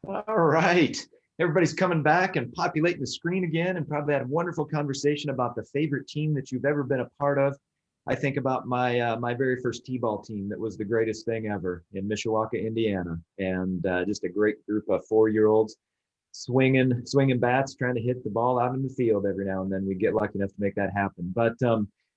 All right. Everybody's coming back and populating the screen again, and probably had a wonderful conversation about the favorite team that you've ever been a part of. I think about my very first T-ball team that was the greatest thing ever in Mishawaka, Indiana, and just a great group of 4-year-olds swinging bats, trying to hit the ball out in the field every now and then. We get lucky enough to make that happen. But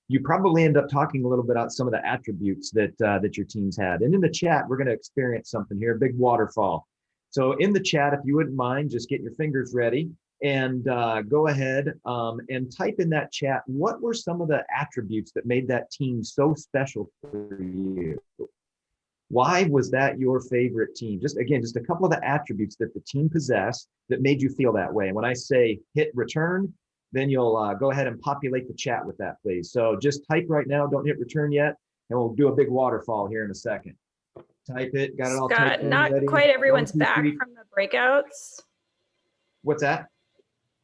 you probably end up talking a little bit about some of the attributes that your teams had. And in the chat, we're going to experience something here, a big waterfall. So in the chat, if you wouldn't mind, just get your fingers ready and go ahead and type in that chat, what were some of the attributes that made that team so special for you? Why was that your favorite team? Just a couple of the attributes that the team possessed that made you feel that way. And when I say hit return, then you'll go ahead and populate the chat with that, please. So just type right now, don't hit return yet, and we'll do a big waterfall here in a second. Type it, got it all typed in, not ready? quite everyone's 1, 2, back 3. from the breakouts. What's that?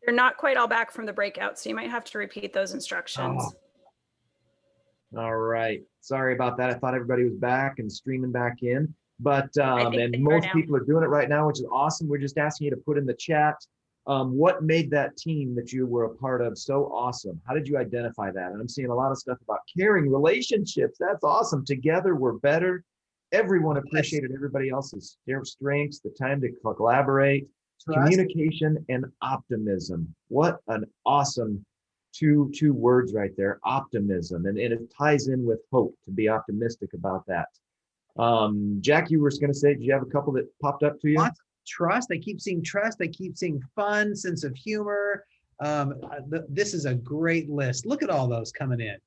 They're not quite all back from the breakouts, so you might have to repeat those instructions. Oh. All right. Sorry about that. I thought everybody was back and streaming back in, but and most people are doing it right now, which is awesome. We're just asking you to put in the chat what made that team that you were a part of so awesome. How did you identify that? And I'm seeing a lot of stuff about caring relationships. That's awesome. Together we're better. Everyone appreciated everybody else's strengths, the time to collaborate, communication, and optimism. What an awesome two words right there, optimism. And it ties in with hope, to be optimistic about that. Jack, you were going to say, do you have a couple that popped up to you? Lots of trust. I keep seeing trust. I keep seeing fun, sense of humor. This is a great list. Look at all those coming in.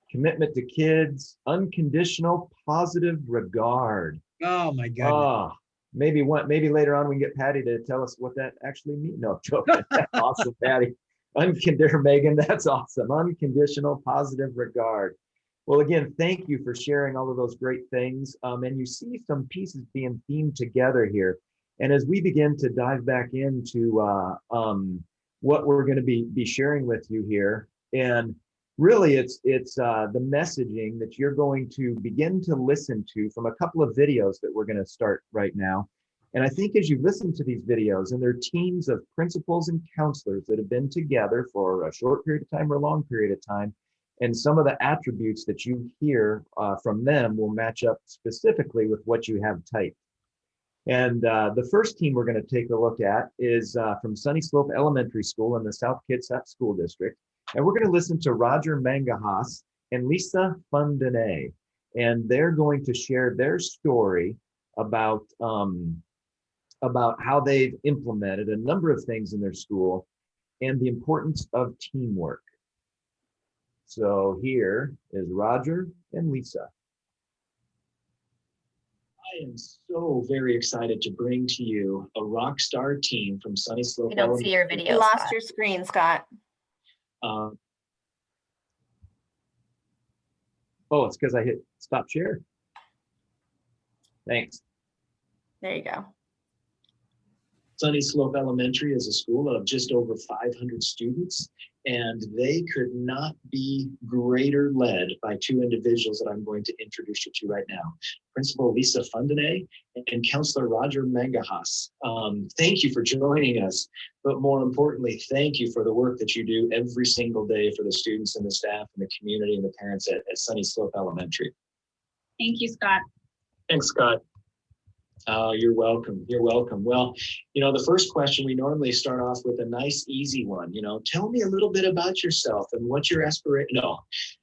Commitment to kids, unconditional positive regard. Oh my goodness. Oh, maybe later on we can get Patty to tell us what that actually means. No, joking. Awesome, Patty. Megan, that's awesome. Unconditional positive regard. Well, again, thank you for sharing all of those great things. And you see some pieces being themed together here. And as we begin to dive back into what we're going to be sharing with you here, and really it's the messaging that you're going to begin to listen to from a couple of videos that we're going to start right now. And I think as you listen to these videos, and they're teams of principals and counselors that have been together for a short period of time or a long period of time, and some of the attributes that you hear from them will match up specifically with what you have typed. And the first team we're going to take a look at is from Sunny Slope Elementary School in the South Kitsap School District. And we're going to listen to Roger Mangahas and Lisa Fundene. And they're going to share their story about how they've implemented a number of things in their school and the importance of teamwork. So here is Roger and Lisa. I am so very excited to bring to you a rock star team from Sunny Slope. We don't see your video. You lost your screen, Scott. Oh, it's because I hit stop share. Thanks. There you go. Sunny Slope Elementary is a school of just over 500 students, and they could not be greater led by two individuals that I'm going to introduce you to right now. Principal Lisa Fundene and Counselor Roger Mangahas. Thank you for joining us, but more importantly, thank you for the work that you do every single day for the students and the staff and the community and the parents at Sunny Slope Elementary. Thank you, Scott. Thanks, Scott. You're welcome. You're welcome. Well, the first question, we normally start off with a nice, easy one. Tell me a little bit about yourself and what your aspiration. No,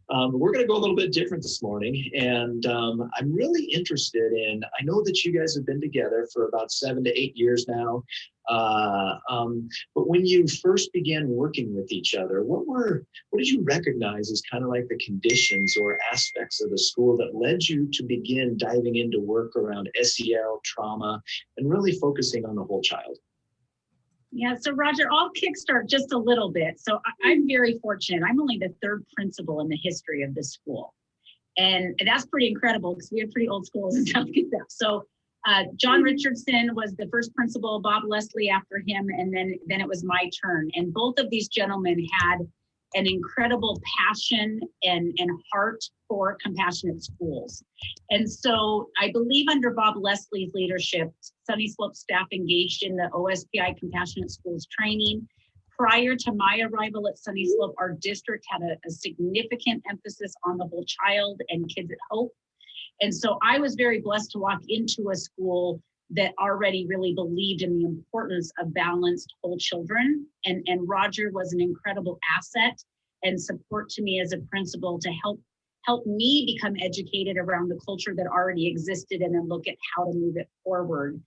we're going to go a little bit different this morning. And I'm really interested in, I know that you guys have been together for about 7 to 8 years now. But when you first began working with each other, what did you recognize as kind of like the conditions or aspects of the school that led you to begin diving into work around SEL, trauma, and really focusing on the whole child? Yeah, so Roger, I'll kickstart just a little bit. So I'm very fortunate. I'm only the third principal in the history of this school. And that's pretty incredible because we have pretty old schools in South Kitsap. So John Richardson was the first principal, Bob Leslie after him, and then it was my turn. And both of these gentlemen had an incredible passion and heart for compassionate schools. And so I believe under Bob Leslie's leadership, Sunny Slope staff engaged in the OSPI Compassionate Schools training. Prior to my arrival at Sunny Slope, our district had a significant emphasis on the whole child and kids at hope. And so I was very blessed to walk into a school that already really believed in the importance of balanced whole children. And Roger was an incredible asset and support to me as a principal to help me become educated around the culture that already existed and then look at how to move it forward.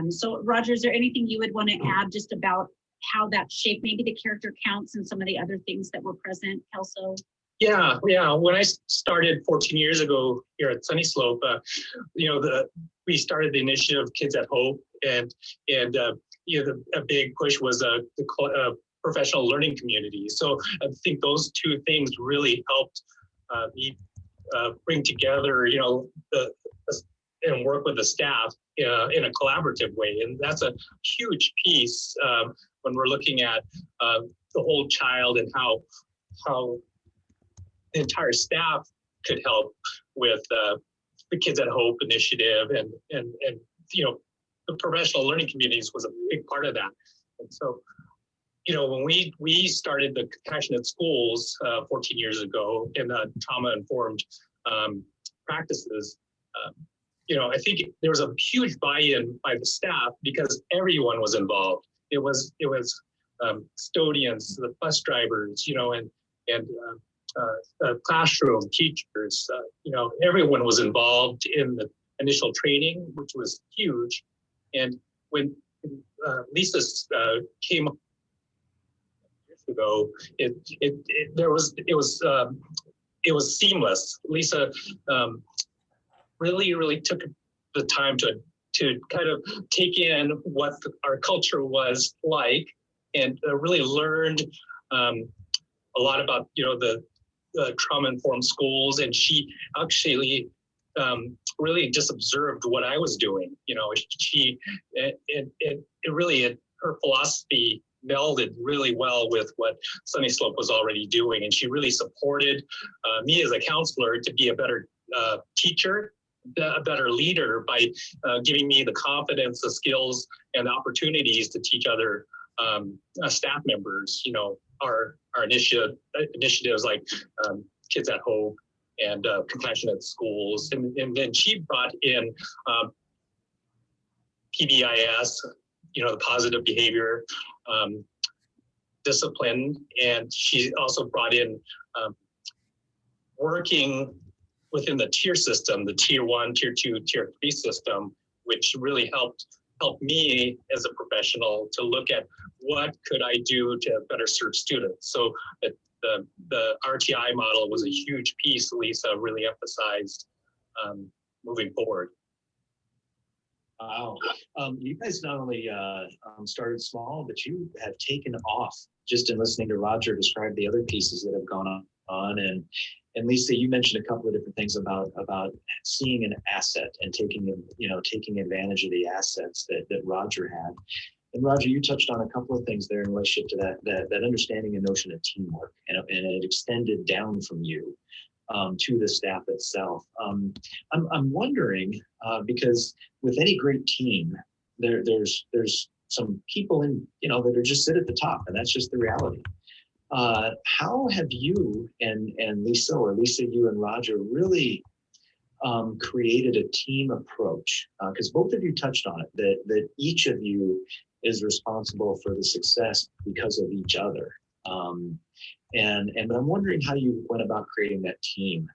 So Roger, is there anything you would want to add just about how that shaped maybe the character counts and some of the other things that were present, Kelso? Yeah. When I started 14 years ago here at Sunny Slope, we started the initiative Kids at Hope, and a big push was the professional learning community. So I think those two things really helped me bring together, and work with the staff in a collaborative way, and that's a huge piece when we're looking at the whole child and how the entire staff could help with the Kids at Hope initiative, and the professional learning communities was a big part of that. And so, when we started the Compassionate Schools 14 years ago in the trauma-informed practices, I think there was a huge buy-in by the staff because everyone was involved. It was custodians, the bus drivers, and classroom teachers, everyone was involved in the initial training, which was huge. And when Lisa came years ago, it was seamless. Lisa really took the time to kind of take in what our culture was like, and really learned a lot about the trauma-informed schools. And she actually really just observed what I was doing. Her philosophy melded really well with what Sunny Slope was already doing, and she really supported me as a counselor to be a better teacher, a better leader, by giving me the confidence, the skills, and the opportunities to teach other staff members, our initiatives like Kids at Hope and Compassionate Schools. And then she brought in PBIS, the positive behavior discipline. And she also brought in working within the tier system, the tier 1, tier 2, tier 3 system, which really helped me as a professional to look at what could I do to better serve students. So the RTI model was a huge piece Lisa really emphasized moving forward. Wow. You guys not only started small, but you have taken off just in listening to Roger describe the other pieces that have gone on. And Lisa, you mentioned a couple of different things about seeing an asset and taking advantage of the assets that Roger had. And Roger, you touched on a couple of things there in relationship to that understanding and notion of teamwork, and it extended down from you to the staff itself. I'm wondering, because with any great team, there's some people that are just sit at the top, and that's just the reality. How have you and Lisa, or Lisa, you and Roger, really created a team approach? Because both of you touched on it, that each of you is responsible for the success because of each other. And I'm wondering how you went about creating that team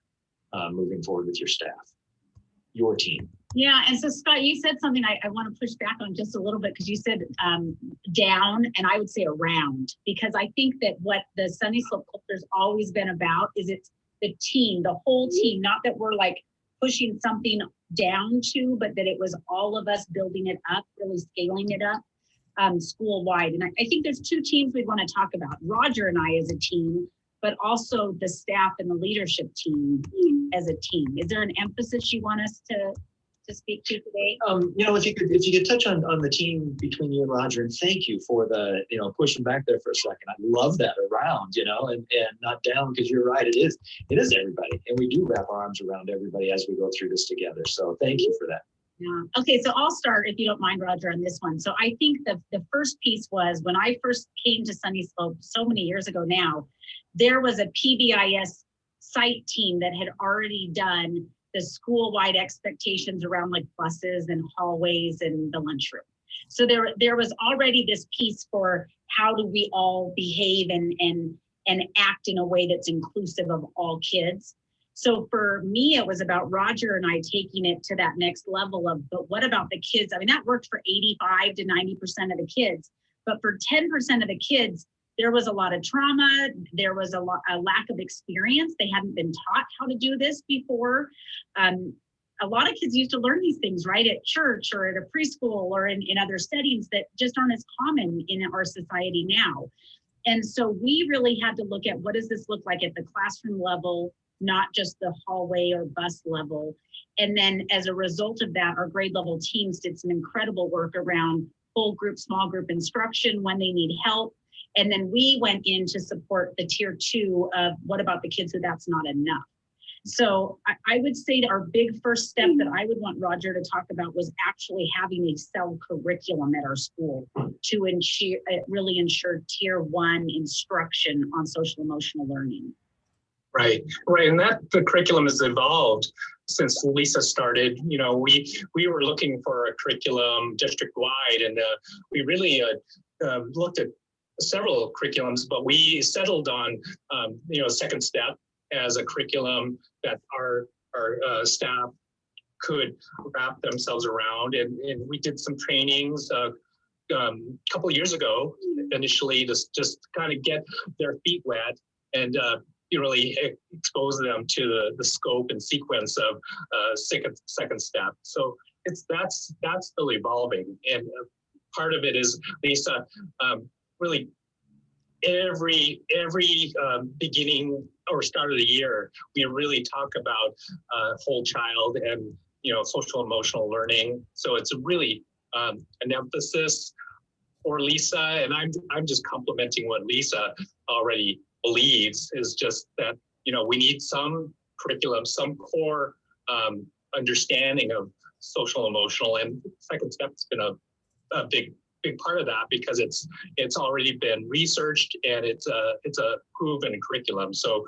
moving forward with your staff, your team. Yeah, and so Scott, you said something I want to push back on just a little bit, because you said down, and I would say around, because I think that what the Sunny Slope culture has always been about is it's the team, the whole team, not that we're like pushing something down to, but that it was all of us building it up, really scaling it up school-wide. And I think there's two teams we want to talk about, Roger and I as a team, but also the staff and the leadership team as a team. Is there an emphasis you want us to to speak to today? If you could touch on the team between you and Roger, and thank you for the, pushing back there for a second. I love that around, and not down, because you're right. It is everybody. And we do wrap our arms around everybody as we go through this together. So thank you for that. Yeah. Okay, so I'll start, if you don't mind, Roger, on this one. So I think the first piece was when I first came to Sunny Slope so many years ago now, there was a PBIS site team that had already done the school-wide expectations around like buses and hallways and the lunchroom. So there was already this piece for how do we all behave and act in a way that's inclusive of all kids. So for me, it was about Roger and I taking it to that next level of, but what about the kids? I mean, that worked for 85 to 90% of the kids, but for 10% of the kids, there was a lot of trauma. There was a lack of experience. They hadn't been taught how to do this before. A lot of kids used to learn these things, right, at church or at a preschool or in other settings that just aren't as common in our society now. And so we really had to look at what does this look like at the classroom level, not just the hallway or bus level. And then as a result of that, our grade level teams did some incredible work around full group, small group instruction when they need help. And then we went in to support the tier 2 of what about the kids who that's not enough. So I would say that our big first step that I would want Roger to talk about was actually having a cell curriculum at our school to really ensure tier 1 instruction on social emotional learning. Right. And the curriculum has evolved since Lisa started. We were looking for a curriculum district-wide, and we really looked at several curriculums, but we settled on, Second Step as a curriculum that our staff could wrap themselves around. And we did some trainings a couple of years ago, initially, to just kind of get their feet wet and really expose them to the scope and sequence of Second Step. So that's still evolving. And part of it is, Lisa, really every beginning or start of the year, we really talk about whole child and social emotional learning. So it's really an emphasis for Lisa, and I'm just complimenting what Lisa already believes, is just that we need some curriculum, some core understanding of social emotional, and Second Step's been a big part of that, because it's already been researched and it's a proven curriculum. So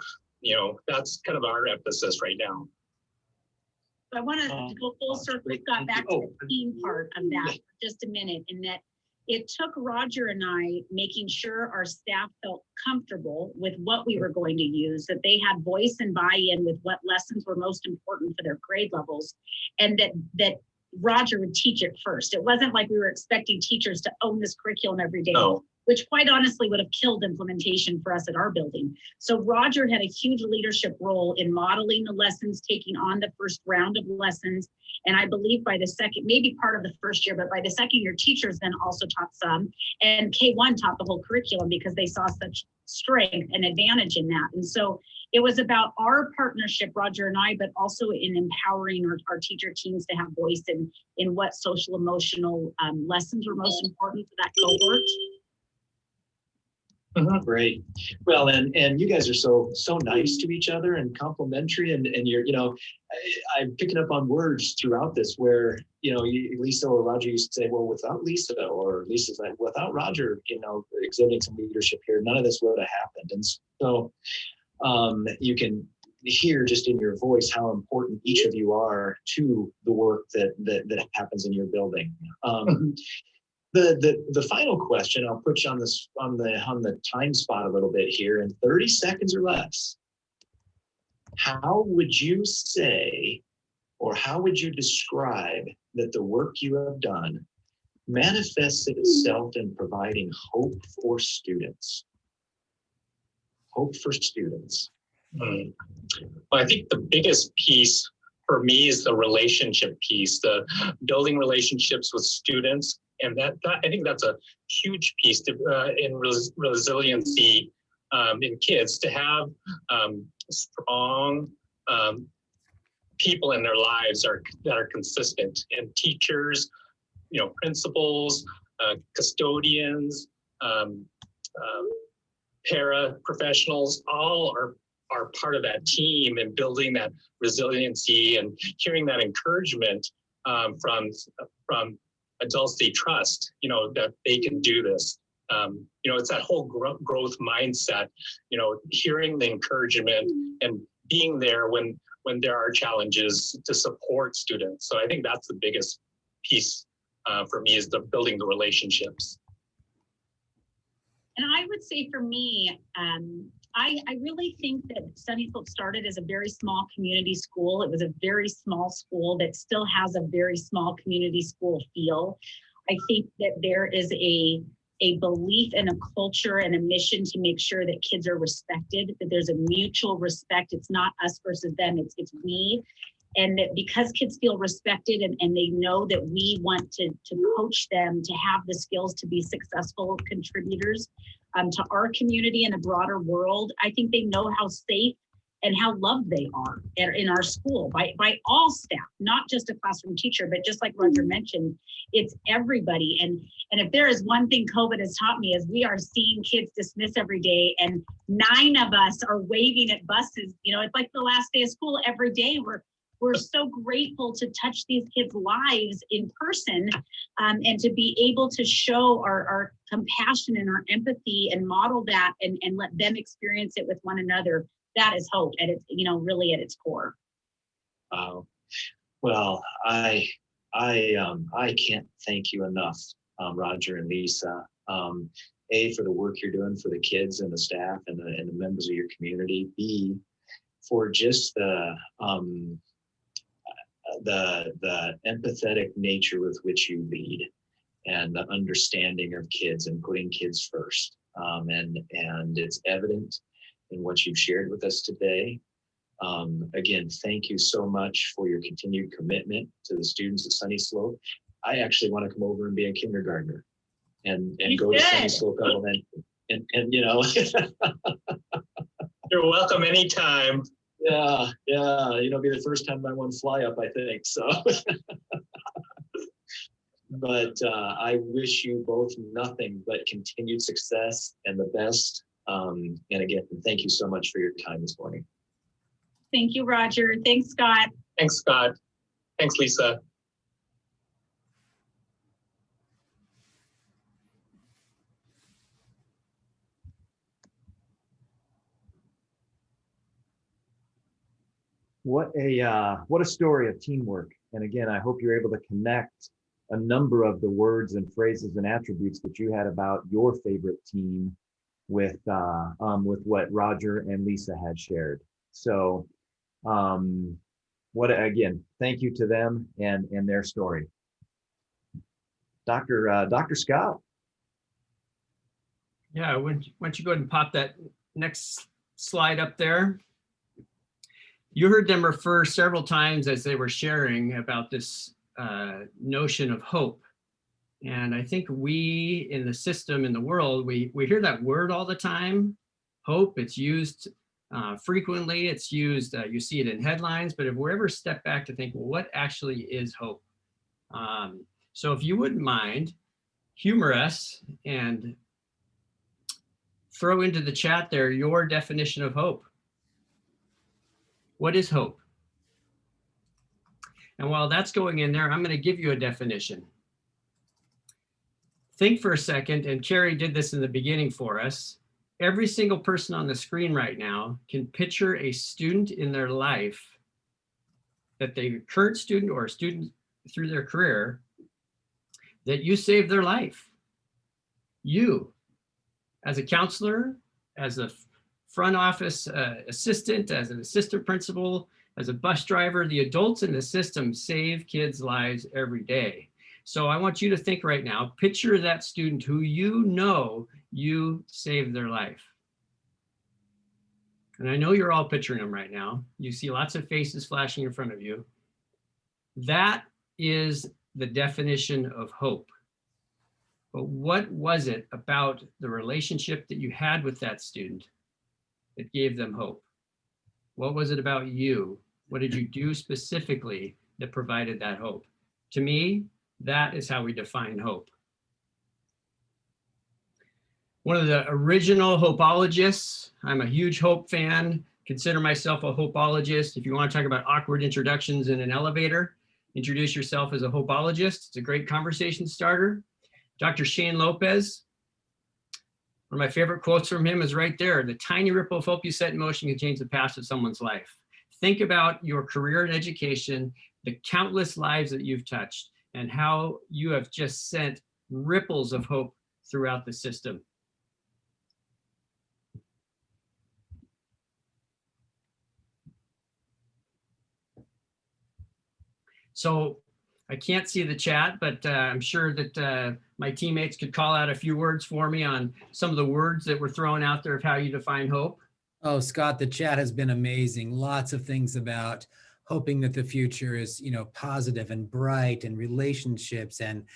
that's kind of our emphasis right now. I want to go full circle, Scott, back to the team part of that for just a minute, in that it took Roger and I making sure our staff felt comfortable with what we were going to use, that they had voice and buy-in with what lessons were most important for their grade levels, and that Roger would teach it first. It wasn't like we were expecting teachers to own this curriculum every day, which quite honestly would have killed implementation for us at our building. So Roger had a huge leadership role in modeling the lessons, taking on the first round of lessons. And I believe by the second, maybe part of the first year, but by the second year, teachers then also taught some, and K1 taught the whole curriculum because they saw such strength and advantage in that. And so it was about our partnership, Roger and I, but also in empowering our teacher teams to have voice in what social emotional lessons were most important for that cohort. Great. Well, and you guys are so nice to each other and complimentary, and you're, I'm picking up on words throughout this where, Lisa or Roger used to say, well, without Lisa, or Lisa's like, without Roger, exhibiting some leadership here, none of this would have happened. And so you can hear just in your voice how important each of you are to the work that happens in your building. The final question, I'll put you on the time spot a little bit here, in 30 seconds or less. How would you say, or how would you describe that the work you have done manifests itself in providing hope for students? Hope for students. Well, I think the biggest piece for me is the relationship piece, the building relationships with students. And that I think that's a huge piece in resiliency in kids, to have strong people in their lives that are consistent, and teachers, principals, custodians, paraprofessionals, all are part of that team and building that resiliency and hearing that encouragement from adults they trust, that they can do this. It's that whole growth mindset, hearing the encouragement and being there when there are challenges to support students. So I think that's the biggest piece for me, is the building the relationships. And I would say for me, I really think that Sunnyslope started as a very small community school. It was a very small school that still has a very small community school feel. I think that there is a belief and a culture and a mission to make sure that kids are respected, that there's a mutual respect. It's not us versus them, it's we. And that because kids feel respected and they know that we want to coach them to have the skills to be successful contributors to our community and the broader world, I think they know how safe and how loved they are in our school by all staff, not just a classroom teacher, but just like Roger mentioned, it's everybody. And if there is one thing COVID has taught me, is we are seeing kids dismiss every day, and 9 of us are waving at buses. It's like the last day of school every day. We're so grateful to touch these kids' lives in person, and to be able to show our compassion and our empathy and model that and let them experience it with one another. That is hope at its, really at its core. Well, I can't thank you enough, Roger and Lisa. A, for the work you're doing for the kids and the staff and the members of your community. B, for just the empathetic nature with which you lead, and the understanding of kids and putting kids first. And it's evident in what you've shared with us today. Again, thank you so much for your continued commitment to the students at Sunnyslope. I actually want to come over and be a kindergartner and go to Sunnyslope Elementary. And You're welcome anytime. Yeah, be the first time I want to fly up, I think. So, but I wish you both nothing but continued success and the best. And again, thank you so much for your time this morning. Thank you, Roger. Thanks, Scott. Thanks, Scott. Thanks, Lisa. What a story of teamwork. And again, I hope you're able to connect a number of the words and phrases and attributes that you had about your favorite team with what Roger and Lisa had shared. So again, thank you to them and their story. Dr. Scott. Yeah, why don't you go ahead and pop that next slide up there? You heard them refer several times as they were sharing about this notion of hope. And I think we in the system, in the world, we hear that word all the time, hope. It's used frequently. It's used, you see it in headlines, but if we ever step back to think, well, what actually is hope? So if you wouldn't mind, humor us and throw into the chat there your definition of hope. What is hope? And while that's going in there, I'm going to give you a definition. Think for a second, and Carrie did this in the beginning for us. Every single person on the screen right now can picture a student in their life, that they current student or a student through their career, that you saved their life. You, as a counselor, as a front office assistant, as an assistant principal, as a bus driver, the adults in the system save kids' lives every day. So I want you to think right now, picture that student who you know you saved their life. And I know you're all picturing them right now. You see lots of faces flashing in front of you. That is the definition of hope. But what was it about the relationship that you had with that student that gave them hope? What was it about you What did you do specifically that provided that hope? To me, that is how we define hope. One of the original hopeologists, I'm a huge hope fan, consider myself a hopeologist. If you want to talk about awkward introductions in an elevator, introduce yourself as a hopeologist. It's a great conversation starter. Dr. Shane Lopez, one of my favorite quotes from him is right there. The tiny ripple of hope you set in motion can change the past of someone's life. Think about your career in education, the countless lives that you've touched, and how you have just sent ripples of hope throughout the system. So I can't see the chat, but I'm sure that my teammates could call out a few words for me on some of the words that were thrown out there of how you define hope. Oh, Scott, the chat has been amazing. Lots of things about hoping that the future is, positive and bright, and relationships and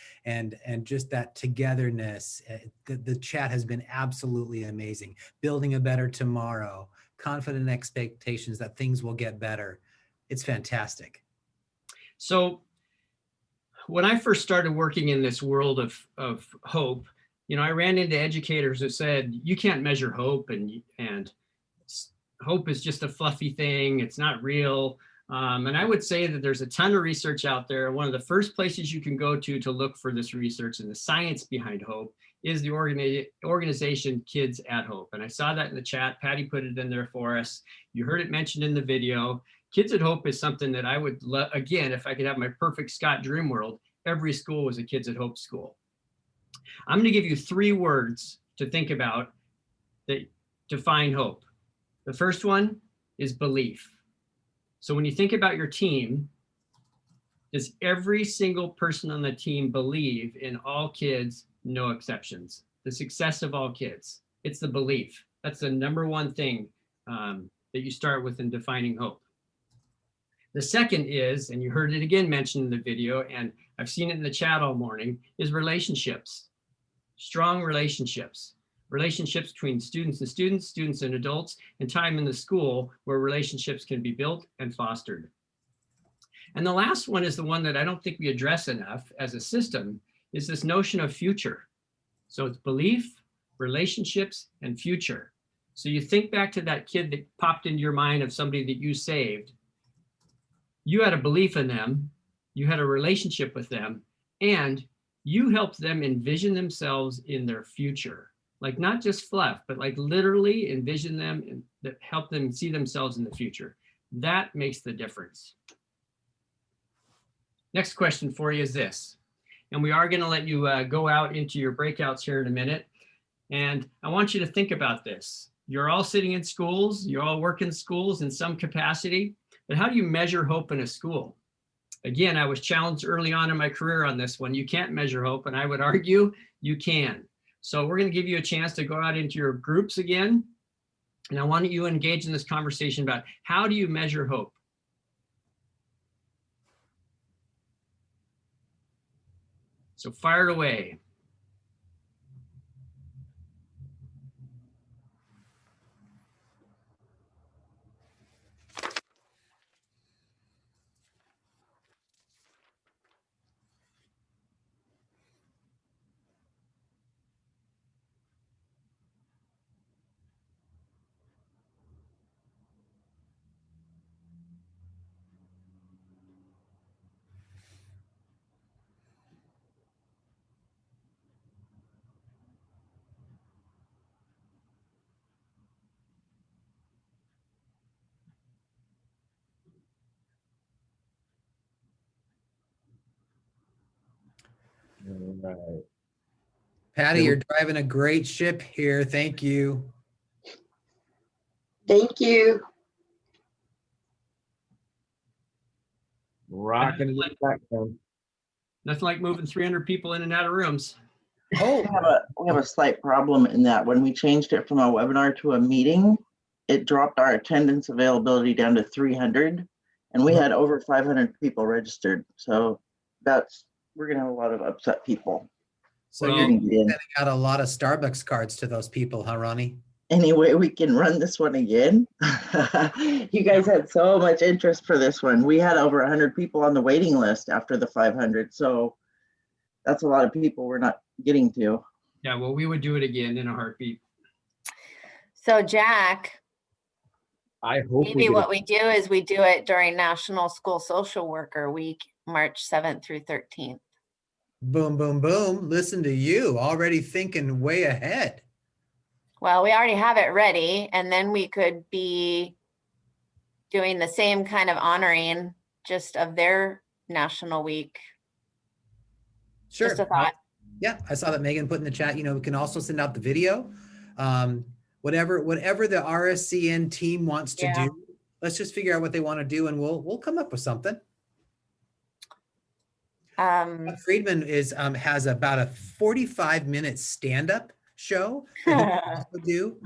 just that togetherness. The chat has been absolutely amazing. Building a better tomorrow, confident expectations that things will get better. It's fantastic. So when I first started working in this world of hope, I ran into educators who said, you can't measure hope, and hope is just a fluffy thing. It's not real. And I would say that there's a ton of research out there. One of the first places you can go to look for this research and the science behind hope is the organization Kids at Hope. And I saw that in the chat. Patty put it in there for us. You heard it mentioned in the video. Kids at Hope is something that I would love, again, if I could have my perfect Scott dream world, every school was a Kids at Hope school. I'm going to give you 3 words to think about that define hope. The first one is belief. So when you think about your team, does every single person on the team believe in all kids, no exceptions, the success of all kids? It's the belief. That's the number one thing that you start with in defining hope. The second is, and you heard it again mentioned in the video, and I've seen it in the chat all morning, is relationships. Strong relationships. Relationships between students and students, students and adults, and time in the school where relationships can be built and fostered. And the last one is the one that I don't think we address enough as a system, is this notion of future. So it's belief, relationships, and future. So you think back to that kid that popped into your mind of somebody that you saved. You had a belief in them, you had a relationship with them, and you helped them envision themselves in their future. Like not just fluff, but like literally envision them and that help them see themselves in the future. That makes the difference. Next question for you is this, and we are going to let you go out into your breakouts here in a minute. And I want you to think about this. You're all sitting in schools, you all work in schools in some capacity, but how do you measure hope in a school? Again, I was challenged early on in my career on this one. You can't measure hope, and I would argue you can. So we're going to give you a chance to go out into your groups again. And I want you to engage in this conversation about how do you measure hope? So fire it away. All right. Patty, you're driving a great ship here. Thank you. Thank you. Rocking it back then. Nothing like moving 300 people in and out of rooms. Oh, We have a slight problem in that when we changed it from a webinar to a meeting, it dropped our attendance availability down to 300, and we had over 500 people registered. So we're gonna have a lot of upset people. so Well, you're sending out a lot of Starbucks cards to those people, huh, Ronnie? any way we can run this one again? You guys had so much interest for this one. We had over 100 people on the waiting list after the 500. So that's a lot of people we're not getting to. Yeah, well, we would do it again in a heartbeat. So Jack, I hope maybe get what it. we do is we do it during National School Social Worker Week, March 7th through 13th. Boom, boom, boom. Listen to you, already thinking way ahead. Well, we already have it ready, and then we could be doing the same kind of honoring just of their National Week. Sure. Just a thought. Yeah, I saw that Megan put in the chat, we can also send out the video. Whatever the RSCN team wants to Yeah. do, let's just figure out what they want to do and we'll come up with something. Friedman has about a 45-minute stand-up show that he do.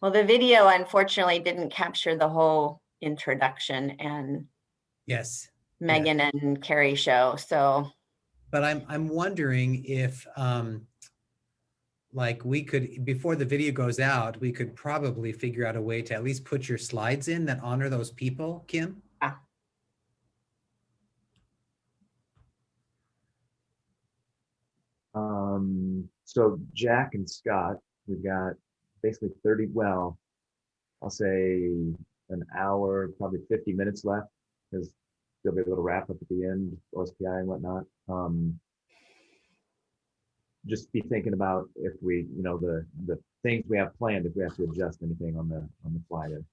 Well, the video unfortunately didn't capture the whole introduction and Yes. Megan and Carrie show. So, but I'm wondering if like we could, before the video goes out, we could probably figure out a way to at least put your slides in that honor those people, Kim. So Jack and Scott, we've got basically 30, well, I'll say an hour, probably 50 minutes left, because there'll be a little wrap up at the end, OSPI and whatnot. Just be thinking about if we, the things we have planned, if we have to adjust anything on the fly there.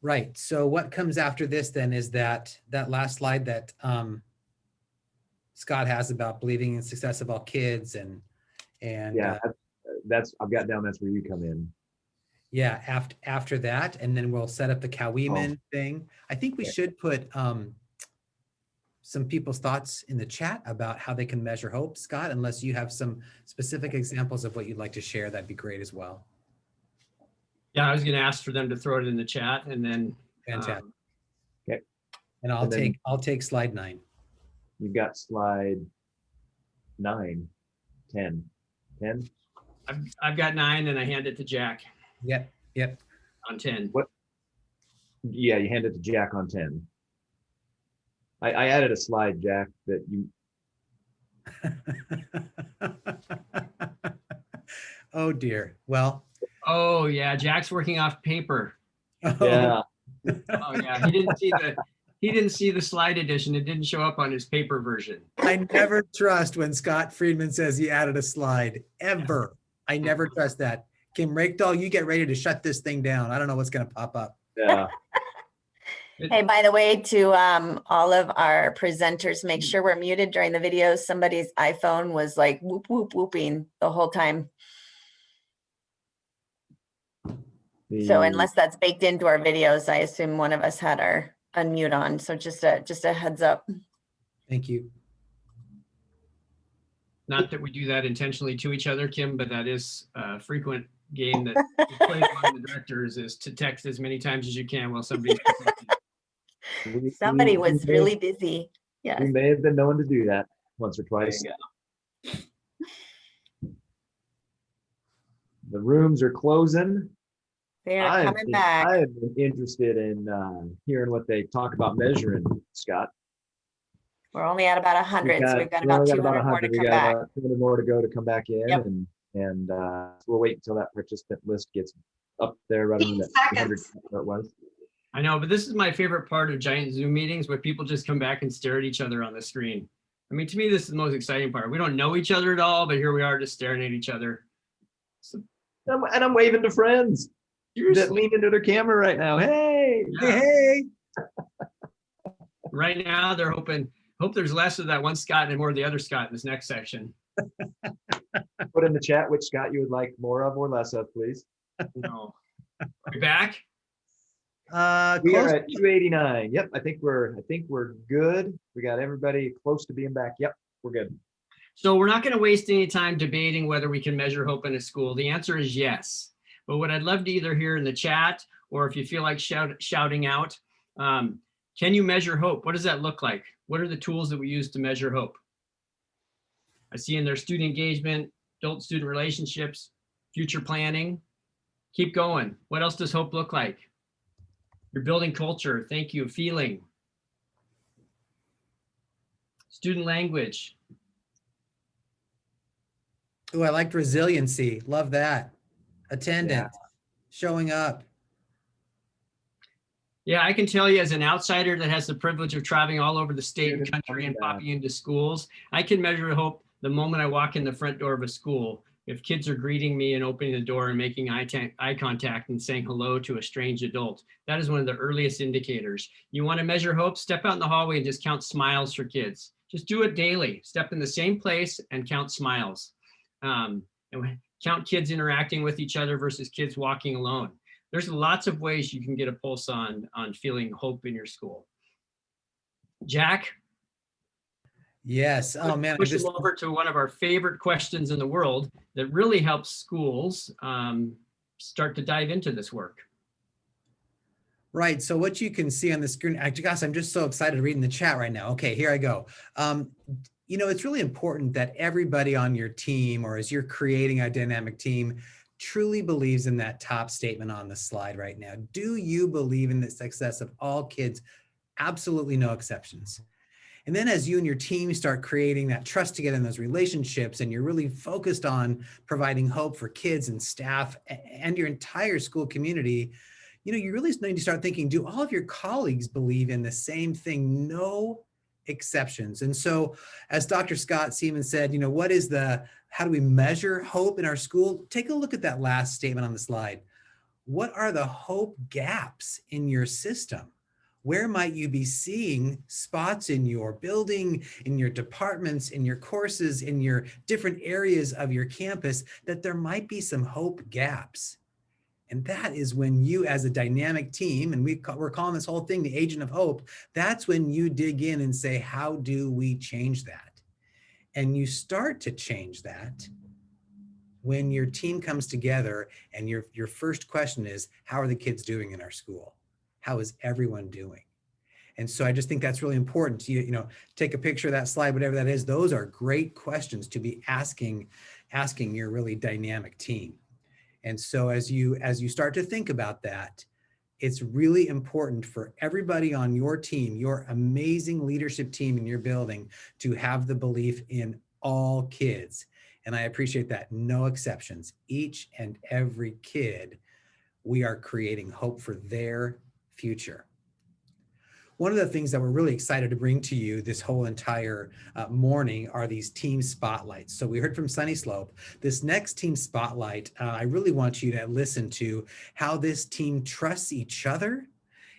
Right. So what comes after this then is that last slide that Scott has about believing in success of all kids and yeah, that's I've got down. That's where you come in. Yeah. After that, and then we'll set up the Coweeman thing. I think we should put some people's thoughts in the chat about how they can measure hope, Scott, unless you have some specific examples of what you'd like to share, that'd be great as well. Yeah, I was going to ask for them to throw it in the chat and then. Fantastic. Okay. And I'll take slide 9. You've got slide 9, 10. I've got 9 and I hand it to Jack. Yep. On 10. What? Yeah, you hand it to Jack on 10. I added a slide, Jack, that you. Oh dear. Well. Oh yeah, Jack's working off paper. Yeah. Oh yeah, he didn't see the slide edition. It didn't show up on his paper version. I never trust when Scott Friedman says he added a slide, ever. I never trust that. Kim Rakedahl, you get ready to shut this thing down. I don't know what's going to pop up. Yeah. hey, by the way, to all of our presenters, make sure we're muted during the videos. Somebody's iPhone was like whoop, whoop, whooping the whole time. So unless that's baked into our videos, I assume one of us had our unmute on. So just a heads up. Thank you. Not that we do that intentionally to each other, Kim, but that is a frequent game that we play among the directors, is to text as many times as you can while somebody's presenting. Somebody was really busy. Yes. We may have been known to do that once or twice. The rooms are closing. They're coming back. I am interested in hearing what they talk about measuring, Scott. We're only at about 100, so we've got about 200 more to come back. 200 more to go to come back in, Yep. and we'll wait until that participant list gets up there rather than that 200 where it was. I know, but this is my favorite part of giant Zoom meetings, where people just come back and stare at each other on the screen. I mean, to me, this is the most exciting part. We don't know each other at all, but here we are just staring at each other. So, And I'm waving to friends that lean into their camera right now. Hey, Yeah. hey. Right now, they're hope there's less of that one Scott and more of the other Scott in this next section. Put in the chat which Scott you would like more of or less of, please. No. Are we back? We are at 289. Yep, I think we're good. We got everybody close to being back. Yep, we're good. So we're not going to waste any time debating whether we can measure hope in a school. The answer is yes. But what I'd love to either hear in the chat, or if you feel like shouting out, can you measure hope? What does that look like? What are the tools that we use to measure hope? I see in their student engagement, adult-student relationships, future planning. Keep going. What else does hope look like? You're building culture. Thank you. Feeling. Student language. Oh, I liked resiliency. Love that. Attendance, showing up. Yeah, I can tell you as an outsider that has the privilege of traveling all over the state and country and popping into schools, I can measure hope the moment I walk in the front door of a school. If kids are greeting me and opening the door and making eye contact and saying hello to a strange adult, that is one of the earliest indicators. You want to measure hope? Step out in the hallway and just count smiles for kids. Just do it daily. Step in the same place and count smiles. And count kids interacting with each other versus kids walking alone. There's lots of ways you can get a pulse on feeling hope in your school. Jack? Yes. Oh man. Push them over to one of our favorite questions in the world that really helps schools start to dive into this work. Right. So what you can see on the screen, gosh, I'm just so excited reading the chat right now. Okay, here I go. You know, it's really important that everybody on your team, or as you're creating a dynamic team, truly believes in that top statement on the slide right now. Do you believe in the success of all kids? Absolutely no exceptions. And then as you and your team start creating that trust together in those relationships, and you're really focused on providing hope for kids and staff and your entire school community, you know, you really need to start thinking, do all of your colleagues believe in the same thing? No exceptions. And so as Dr. Scott Seaman said, you know, how do we measure hope in our school? Take a look at that last statement on the slide. What are the hope gaps in your system? Where might you be seeing spots in your building, in your departments, in your courses, in your different areas of your campus, that there might be some hope gaps? And that is when you, as a dynamic team, and we're calling this whole thing the agent of hope, that's when you dig in and say, how do we change that? And you start to change that when your team comes together and your first question is, how are the kids doing in our school? How is everyone doing? And so I just think that's really important to, you know, take a picture of that slide, whatever that is. Those are great questions to be asking your really dynamic team. And so as you start to think about that, it's really important for everybody on your team, your amazing leadership team in your building, to have the belief in all kids. And I appreciate that. No exceptions. Each and every kid, we are creating hope for their future. One of the things that we're really excited to bring to you this whole entire morning are these team spotlights. So we heard from Sunny Slope. This next team spotlight, I really want you to listen to how this team trusts each other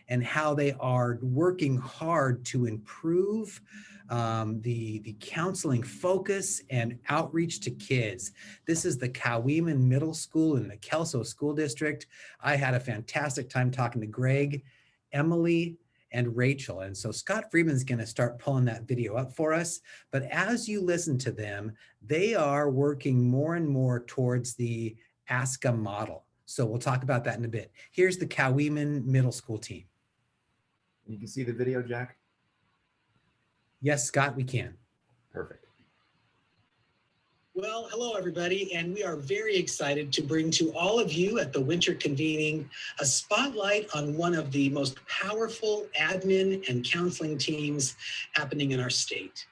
and how they are working hard to improve the counseling focus and outreach to kids. This is the Coweeman Middle School in the Kelso School District. I had a fantastic time talking to Greg, Emily, and Rachel. And so Scott Freeman's going to start pulling that video up for us. But as you listen to them, they are working more and more towards the ASCA model. So we'll talk about that in a bit. Here's the Coweeman Middle School team. You can see the video, Jack? Yes, Scott, we can. Perfect. Well, hello, everybody, and we are very excited to bring to all of you at the winter convening a spotlight on one of the most powerful admin and counseling teams happening in our state.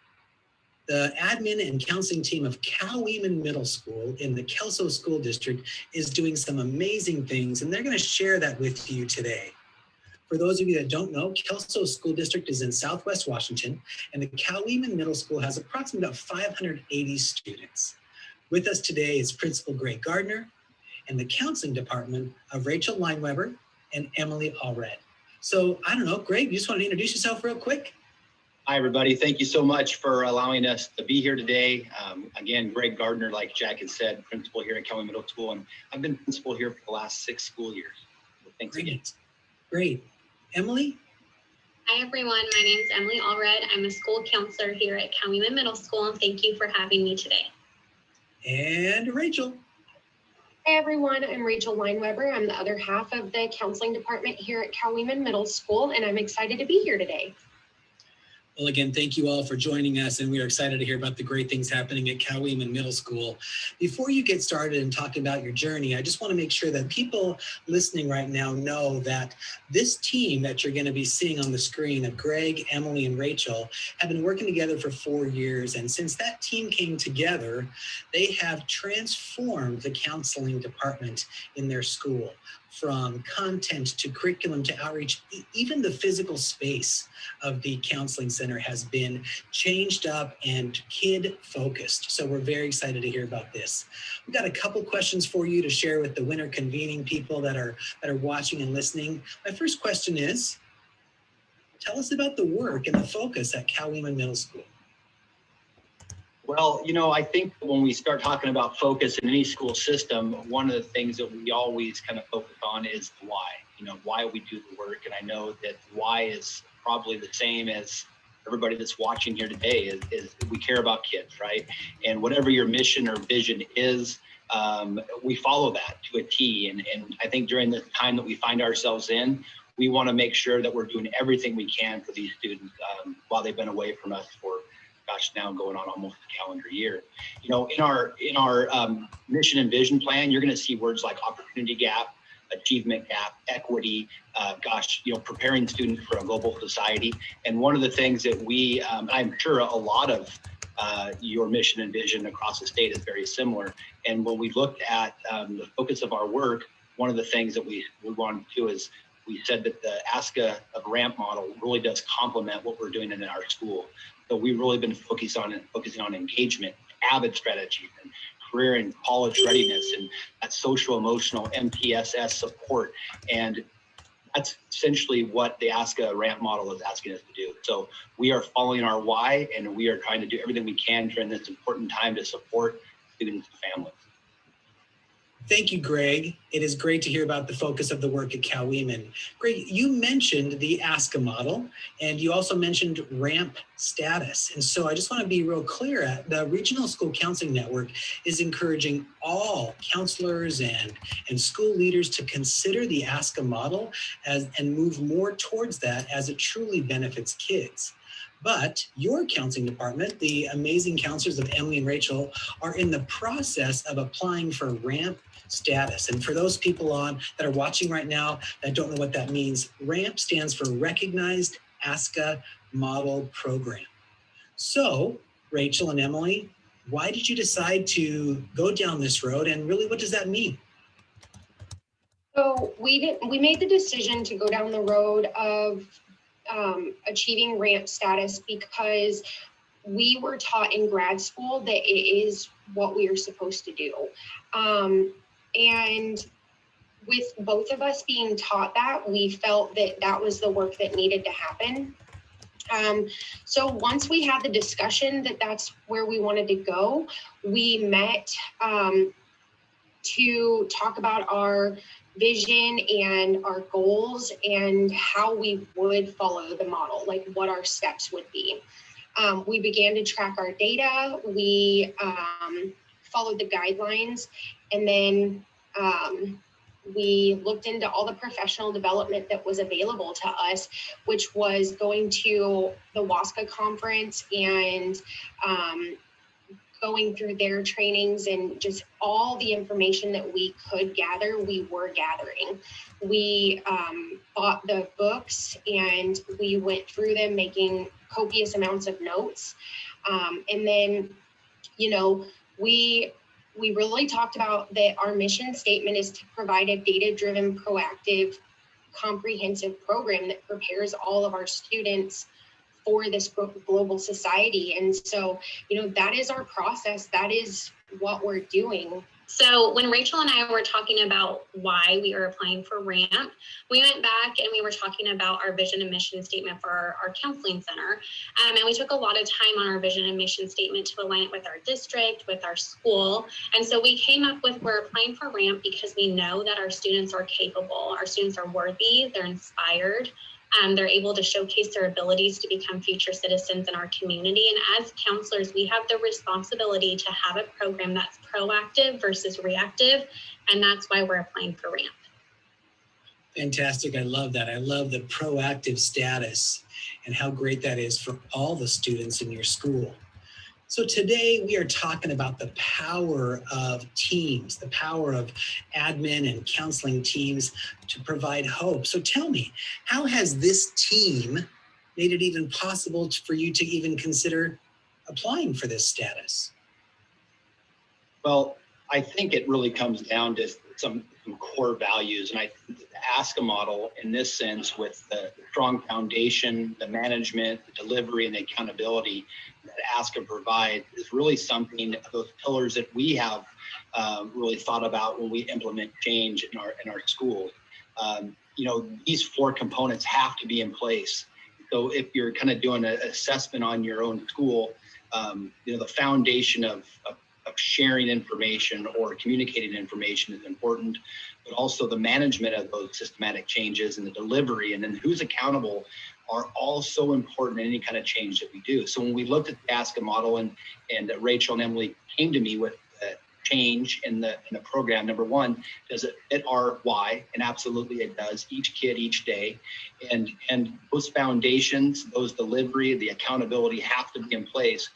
The admin and counseling team of Coweeman Middle School in the Kelso School District is doing some amazing things, and they're going to share that with you today. For those of you that don't know, Kelso School District is in Southwest Washington, and the Coweeman Middle School has approximately about 580 students. With us today is Principal Greg Gardner and the counseling department of Rachel Lineweber and Emily Allred. So I don't know, Greg, you just want to introduce yourself real quick? Hi, everybody. Thank you so much for allowing us to be here today. Again, Greg Gardner, like Jack had said, principal here at Coweeman Middle School, and I've been principal here for the last 6 school years. So thanks again. Great. Emily? Hi, everyone. My name is Emily Allred. I'm a school counselor here at Coweeman Middle School, and thank you for having me today. And Rachel? Hey, everyone. I'm Rachel Lineweber. I'm the other half of the counseling department here at Coweeman Middle School, and I'm excited to be here today. Well, again, thank you all for joining us, and we are excited to hear about the great things happening at Coweeman Middle School. Before you get started and talking about your journey, I just want to make sure that people listening right now know that this team that you're going to be seeing on the screen of Greg, Emily, and Rachel have been working together for 4 years. And since that team came together, they have transformed the counseling department in their school, from content to curriculum to outreach. Even the physical space of the counseling center has been changed up and kid focused. So we're very excited to hear about this. We've got a couple questions for you to share with the winter convening people that are watching and listening. My first question is, tell us about the work and the focus at Coweeman Middle School. Well, you know, I think when we start talking about focus in any school system, one of the things that we always kind of focus on is the why, you know, why we do the work. And I know that why is probably the same as everybody that's watching here today is we care about kids, right? And whatever your mission or vision is, we follow that to a T. And I think during the time that we find ourselves in, we want to make sure that we're doing everything we can for these students while they've been away from us for, gosh, now going on almost a calendar year. You know, in our mission and vision plan, you're going to see words like opportunity gap, achievement gap, equity, preparing students for a global society. And one of the things that we, I'm sure a lot of your mission and vision across the state is very similar. And when we looked at the focus of our work, one of the things that we wanted to do is we said that the ASCA ramp model really does complement what we're doing in our school. So we've really been focusing on engagement, AVID strategies, and career and college readiness, and that social emotional MTSS support. And that's essentially what the ASCA ramp model is asking us to do. So we are following our why, and we are trying to do everything we can during this important time to support students and families. Thank you, Greg. It is great to hear about the focus of the work at Coweeman. Greg, you mentioned the ASCA model, and you also mentioned ramp status. And so I just want to be real clear, the Regional School Counseling Network is encouraging all counselors and school leaders to consider the ASCA model and move more towards that as it truly benefits kids. But your counseling department, the amazing counselors of Emily and Rachel, are in the process of applying for ramp status. And for those people that are watching right now that don't know what that means, RAMP stands for Recognized ASCA Model Program. So, Rachel and Emily, why did you decide to go down this road, and really what does that mean? So we made the decision to go down the road of achieving RAMP status because we were taught in grad school that it is what we are supposed to do. And with both of us being taught that, we felt that that was the work that needed to happen. So once we had the discussion that that's where we wanted to go, we met to talk about our vision and our goals and how we would follow the model, like what our steps would be. We began to track our data. We followed the guidelines, and then we looked into all the professional development that was available to us, which was going to the WASCA conference and going through their trainings, and just all the information that we could gather, we were gathering. We bought the books and we went through them, making copious amounts of notes. And then, you know, we really talked about that our mission statement is to provide a data-driven, proactive, comprehensive program that prepares all of our students for this global society. And so, you know, that is our process. That is what we're doing. So when Rachel and I were talking about why we are applying for RAMP, we went back and we were talking about our vision and mission statement for our counseling center. And we took a lot of time on our vision and mission statement to align it with our district, with our school. And so we came up with, we're applying for RAMP because we know that our students are capable, our students are worthy, they're inspired. They're able to showcase their abilities to become future citizens in our community. And as counselors, we have the responsibility to have a program that's proactive versus reactive. And that's why we're applying for RAMP. Fantastic. I love that. I love the proactive status and how great that is for all the students in your school. So today we are talking about the power of teams, the power of admin and counseling teams to provide hope. So tell me, how has this team made it even possible for you to even consider applying for this status? Well, I think it really comes down to some core values. And I think the ASCA model in this sense, with the strong foundation, the management, the delivery, and the accountability that ASCA provides is really something, those pillars that we have really thought about when we implement change in our schools. These 4 components have to be in place. So if you're kind of doing an assessment on your own school, the foundation of sharing information or communicating information is important, but also the management of those systematic changes and the delivery and then who's accountable are all so important in any kind of change that we do. So when we looked at the ASCA model and Rachel and Emily came to me with change in the program, number one, does it fit our why? And absolutely it does, each kid, each day. And those foundations, those delivery, the accountability have to be in place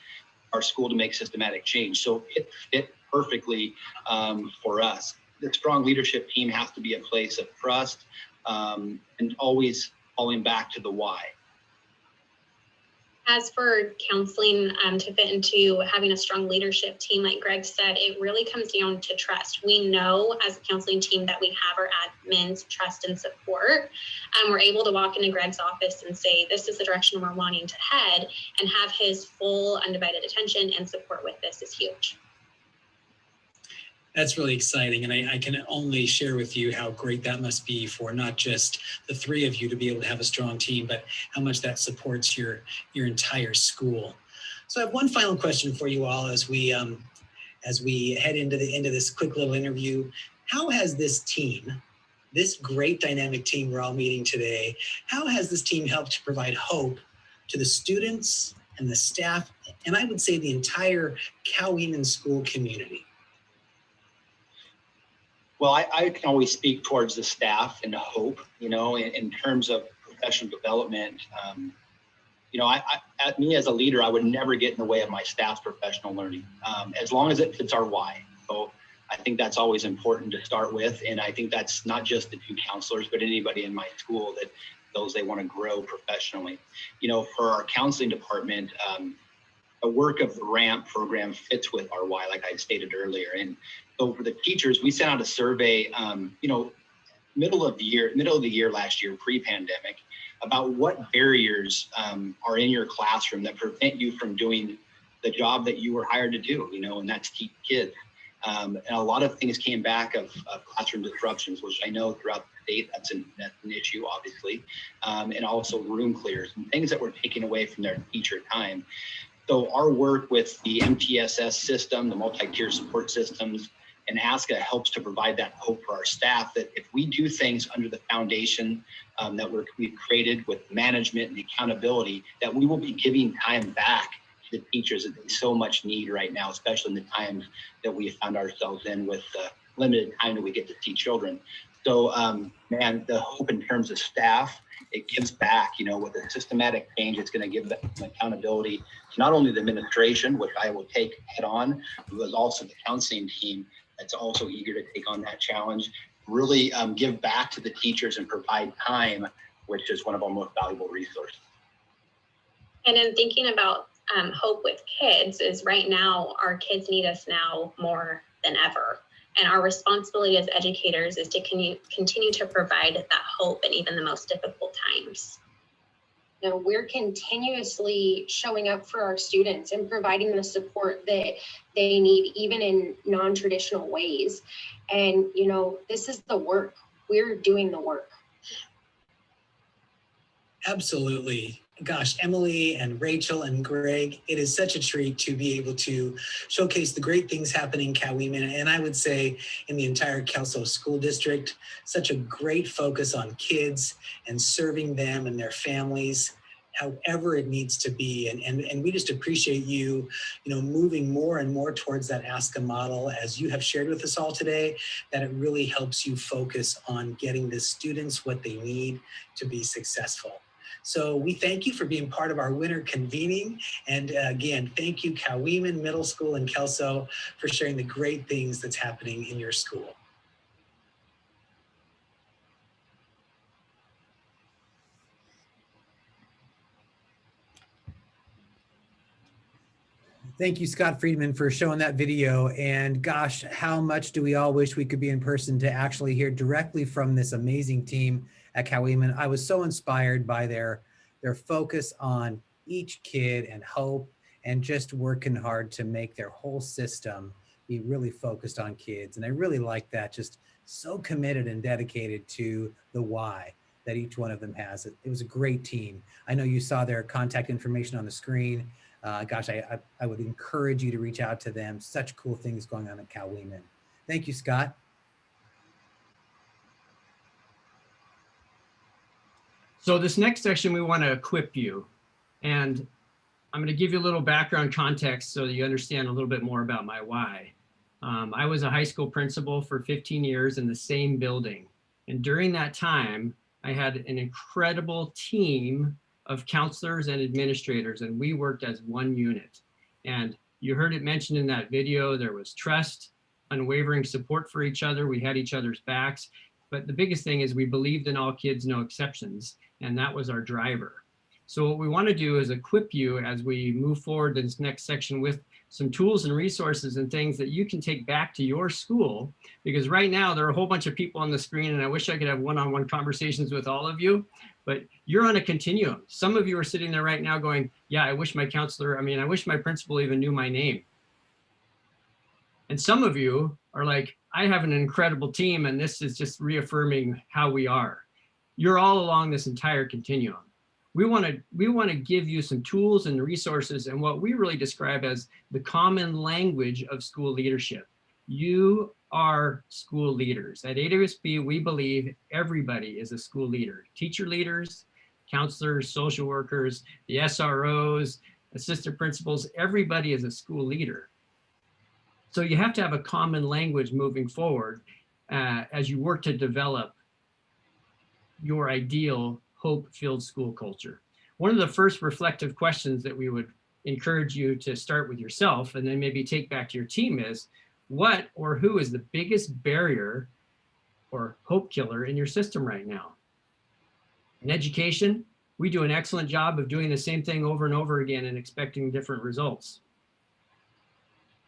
our school to make systematic change. So it fit perfectly for us. The strong leadership team has to be a place of trust and always falling back to the why. As for counseling to fit into having a strong leadership team, like Greg said, it really comes down to trust. We know as a counseling team that we have our admins trust and support. We're able to walk into Greg's office and say, this is the direction we're wanting to head, and have his full undivided attention and support with this is huge. That's really exciting. And I can only share with you how great that must be for not just the 3 of you to be able to have a strong team, but how much that supports your entire school. So I have one final question for you all as we head into the end of this quick little interview. How has this team, this great dynamic team we're all meeting today, how has this team helped to provide hope to the students and the staff, and I would say the entire Coweta school community? Well, I can always speak towards the staff and the hope, in terms of professional development. Me as a leader, I would never get in the way of my staff's professional learning, as long as it fits our why. So I think that's always important to start with. And I think that's not just the 2 counselors, but anybody in my school that those they want to grow professionally. For our counseling department, the work of the RAMP program fits with our why, like I stated earlier. And so for the teachers, we sent out a survey, middle of the year last year, pre-pandemic, about what barriers are in your classroom that prevent you from doing the job that you were hired to do, and that's teach kids. And a lot of things came back of classroom disruptions, which I know throughout the state, that's an issue, obviously, and also room clears and things that were taken away from their teacher time. So our work with the MTSS system, the multi-tier support systems, and ASCA helps to provide that hope for our staff that if we do things under the foundation that we've created with management and accountability, that we will be giving time back to the teachers that they so much need right now, especially in the times that we found ourselves in with limited time that we get to see children. So, the hope in terms of staff, it gives back, with a systematic change, it's going to give them accountability to not only the administration, which I will take head on, but also the counseling team that's also eager to take on that challenge, really give back to the teachers and provide time, which is one of our most valuable resources. And in thinking about hope with kids is right now, our kids need us now more than ever. And our responsibility as educators is to continue to provide that hope in even the most difficult times. We're continuously showing up for our students and providing the support that they need, even in non-traditional ways. And, this is the work. We're doing the work. Absolutely. Gosh, Emily and Rachel and Greg, it is such a treat to be able to showcase the great things happening in Coweta, and I would say in the entire Kelso School District. Such a great focus on kids and serving them and their families. however it needs to be. And we just appreciate you, moving more and more towards that ASCA model, as you have shared with us all today, that it really helps you focus on getting the students what they need to be successful. So we thank you for being part of our winter convening. And again, thank you, Coweeman Middle School and Kelso, for sharing the great things that's happening in your school. Thank you, Scott Friedman, for showing that video. And gosh, how much do we all wish we could be in person to actually hear directly from this amazing team at Coweeman. I was so inspired by their focus on each kid and hope, and just working hard to make their whole system be really focused on kids. And I really like that, just so committed and dedicated to the why that each one of them has. It was a great team. I know you saw their contact information on the screen. Gosh, I would encourage you to reach out to them. Such cool things going on at Coweeman. Thank you, Scott. So this next section, we want to equip you. And I'm going to give you a little background context so that you understand a little bit more about my why. I was a high school principal for 15 years in the same building. And during that time, I had an incredible team of counselors and administrators, and we worked as one unit. And you heard it mentioned in that video, there was trust, unwavering support for each other. We had each other's backs. But the biggest thing is we believed in all kids, no exceptions. And that was our driver. So what we want to do is equip you as we move forward to this next section with some tools and resources and things that you can take back to your school. Because right now there are a whole bunch of people on the screen, and I wish I could have one-on-one conversations with all of you, but you're on a continuum. Some of you are sitting there right now going, yeah, I wish my counselor, I wish my principal even knew my name. And some of you are like, I have an incredible team, and this is just reaffirming how we are. You're all along this entire continuum. We want to give you some tools and resources and what we really describe as the common language of school leadership. You are school leaders. At AWSP, we believe everybody is a school leader. Teacher leaders, counselors, social workers, the SROs, assistant principals, everybody is a school leader. So you have to have a common language moving forward as you work to develop your ideal hope-filled school culture. One of the first reflective questions that we would encourage you to start with yourself and then maybe take back to your team is, what or who is the biggest barrier or hope killer in your system right now? In education, we do an excellent job of doing the same thing over and over again and expecting different results.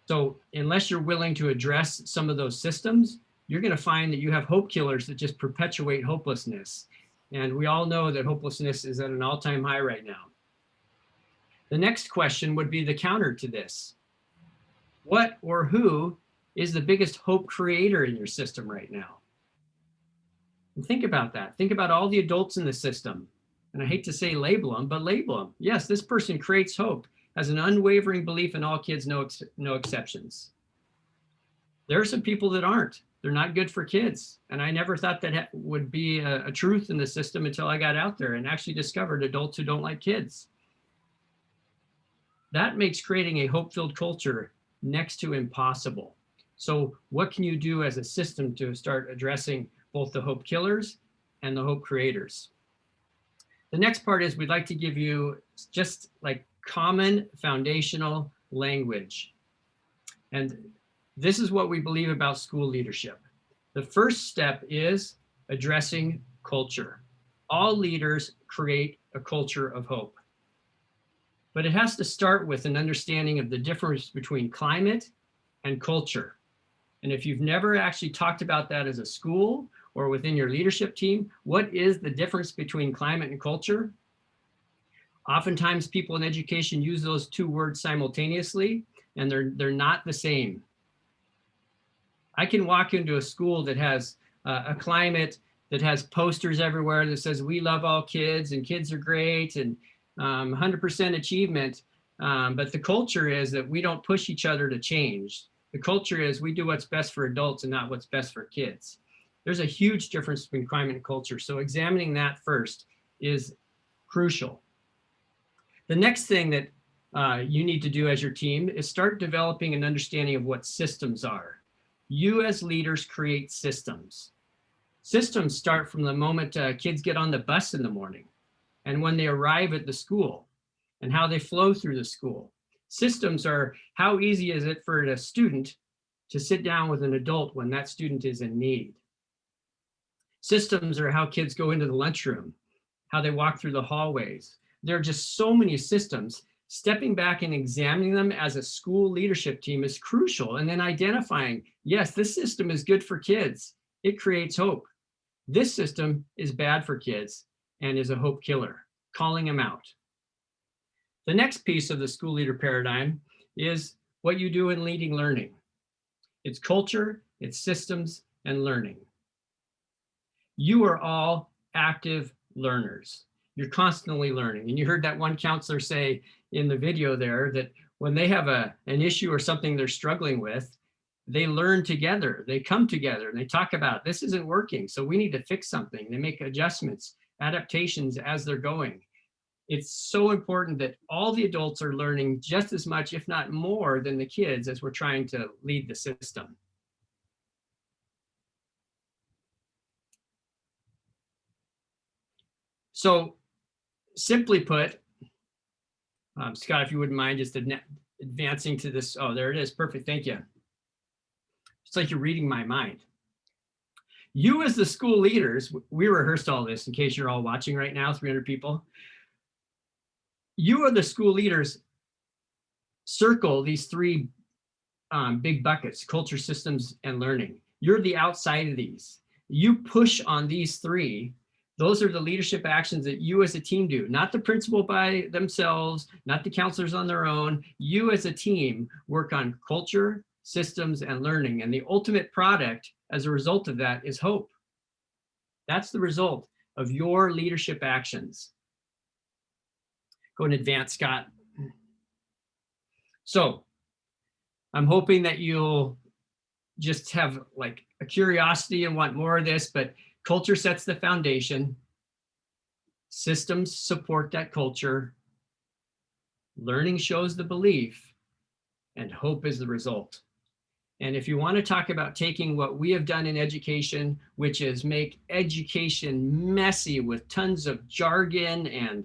So unless you're willing to address some of those systems, you're going to find that you have hope killers that just perpetuate hopelessness. And we all know that hopelessness is at an all-time high right now. The next question would be the counter to this. What or who is the biggest hope creator in your system right now? And think about that. Think about all the adults in the system. And I hate to say label them, but label them. Yes, this person creates hope, has an unwavering belief in all kids, no exceptions. There are some people that aren't. They're not good for kids. And I never thought that would be a truth in the system until I got out there and actually discovered adults who don't like kids. That makes creating a hope-filled culture next to impossible. So what can you do as a system to start addressing both the hope killers and the hope creators? The next part is we'd like to give you just like common foundational language. And this is what we believe about school leadership. The first step is addressing culture. All leaders create a culture of hope. But it has to start with an understanding of the difference between climate and culture. And if you've never actually talked about that as a school or within your leadership team, what is the difference between climate and culture? Oftentimes people in education use those two words simultaneously, and they're not the same. I can walk into a school that has a climate that has posters everywhere that says, we love all kids and kids are great and 100% achievement. But the culture is that we don't push each other to change. The culture is we do what's best for adults and not what's best for kids. There's a huge difference between climate and culture. So examining that first is crucial. The next thing that you need to do as your team is start developing an understanding of what systems are. You as leaders create systems. Systems start from the moment kids get on the bus in the morning and when they arrive at the school and how they flow through the school. Systems are how easy is it for a student to sit down with an adult when that student is in need. Systems are how kids go into the lunchroom, how they walk through the hallways. There are just so many systems. Stepping back and examining them as a school leadership team is crucial. And then identifying, yes, this system is good for kids. It creates hope. This system is bad for kids and is a hope killer, calling them out. The next piece of the school leader paradigm is what you do in leading learning. It's culture, it's systems, and learning. You are all active learners. You're constantly learning. And you heard that one counselor say in the video there that when they have an issue or something they're struggling with, they learn together. They come together and they talk about, this isn't working, so we need to fix something. They make adjustments, adaptations as they're going. It's so important that all the adults are learning just as much, if not more, than the kids as we're trying to lead the system. So simply put, Scott, if you wouldn't mind just advancing to this. Oh, there it is. Perfect. Thank you. It's like you're reading my mind. You as the school leaders, we rehearsed all this in case you're all watching right now, 300 people. You are the school leaders. Circle these three big buckets: culture, systems, and learning. You're the outside of these. You push on these three. Those are the leadership actions that you as a team do, not the principal by themselves, not the counselors on their own. You as a team work on culture, systems, and learning. And the ultimate product as a result of that is hope. That's the result of your leadership actions. Go and advance, Scott. So I'm hoping that you'll just have like a curiosity and want more of this, but culture sets the foundation. Systems support that culture. Learning shows the belief, and hope is the result. And if you want to talk about taking what we have done in education, which is make education messy with tons of jargon and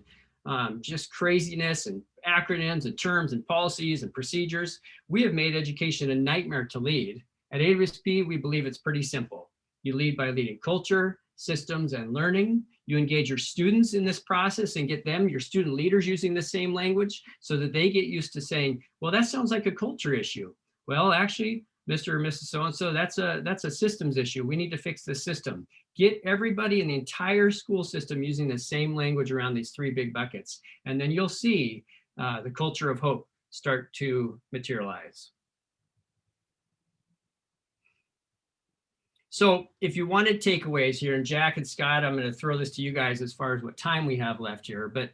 just craziness and acronyms and terms and policies and procedures, we have made education a nightmare to lead. At AWSP, we believe it's pretty simple. You lead by leading culture, systems, and learning. You engage your students in this process and get them, your student leaders, using the same language so that they get used to saying, well, that sounds like a culture issue. Well, actually, Mr. or Mrs. So-and-so, that's a systems issue. We need to fix the system. Get everybody in the entire school system using the same language around these three big buckets. And then you'll see the culture of hope start to materialize. So if you wanted takeaways here, and Jack and Scott, I'm going to throw this to you guys as far as what time we have left here, but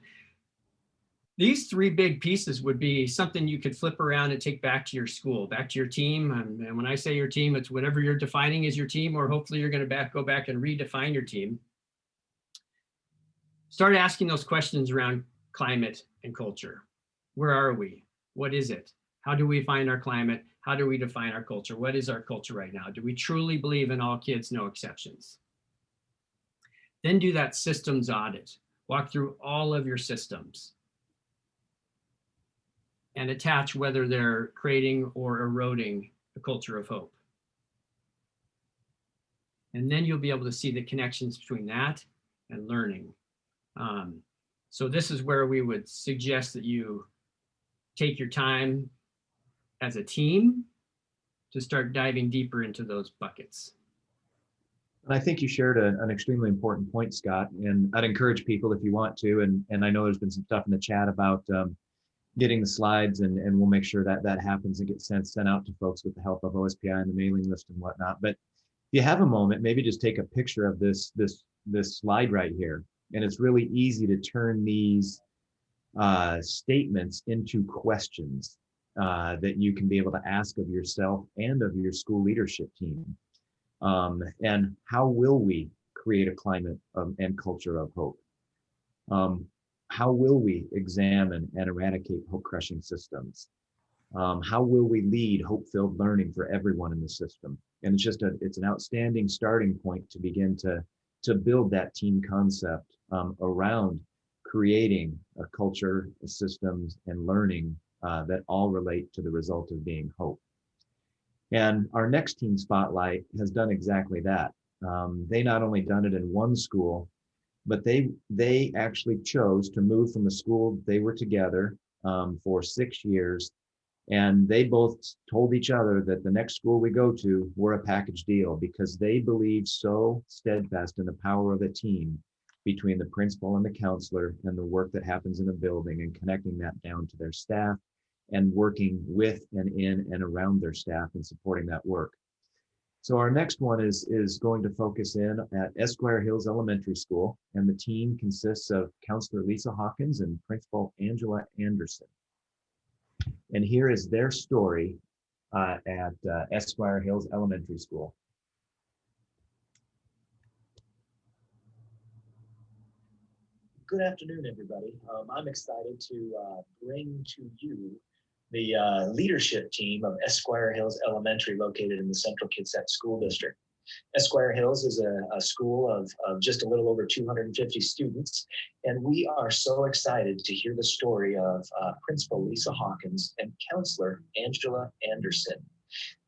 these three big pieces would be something you could flip around and take back to your school, back to your team. And when I say your team, it's whatever you're defining as your team, or hopefully you're going to go back and redefine your team. Start asking those questions around climate and culture. Where are we? What is it? How do we find our climate? How do we define our culture? What is our culture right now? Do we truly believe in all kids, no exceptions? Then do that systems audit. Walk through all of your systems and attach whether they're creating or eroding a culture of hope. And then you'll be able to see the connections between that and learning. So this is where we would suggest that you take your time as a team to start diving deeper into those buckets. And I think you shared an extremely important point, Scott, and I'd encourage people if you want to, and I know there's been some stuff in the chat about getting the slides, and we'll make sure that that happens and gets sent out to folks with the help of OSPI and the mailing list and whatnot. But if you have a moment, maybe just take a picture of this slide right here. And it's really easy to turn these statements into questions that you can be able to ask of yourself and of your school leadership team. And how will we create a climate and culture of hope? how will we examine and eradicate hope-crushing systems? How will we lead hope-filled learning for everyone in the system? And it's an outstanding starting point to begin to build that team concept around creating a culture, systems, and learning that all relate to the result of being hope. And our next team spotlight has done exactly that. They not only done it in one school, but they actually chose to move from a school they were together for 6 years. And they both told each other that the next school we go to, we're a package deal, because they believe so steadfast in the power of a team between the principal and the counselor and the work that happens in a building, and connecting that down to their staff and working with and in and around their staff and supporting that work. So our next one is going to focus in at Esquire Hills Elementary School, and the team consists of Counselor Lisa Hawkins and Principal Angela Anderson. And here is their story at Esquire Hills Elementary School. Good afternoon, everybody. I'm excited to bring to you the leadership team of Esquire Hills Elementary, located in the Central Kitsap School District. Esquire Hills is a school of just a little over 250 students, and we are so excited to hear the story of Principal Lisa Hawkins and Counselor Angela Anderson.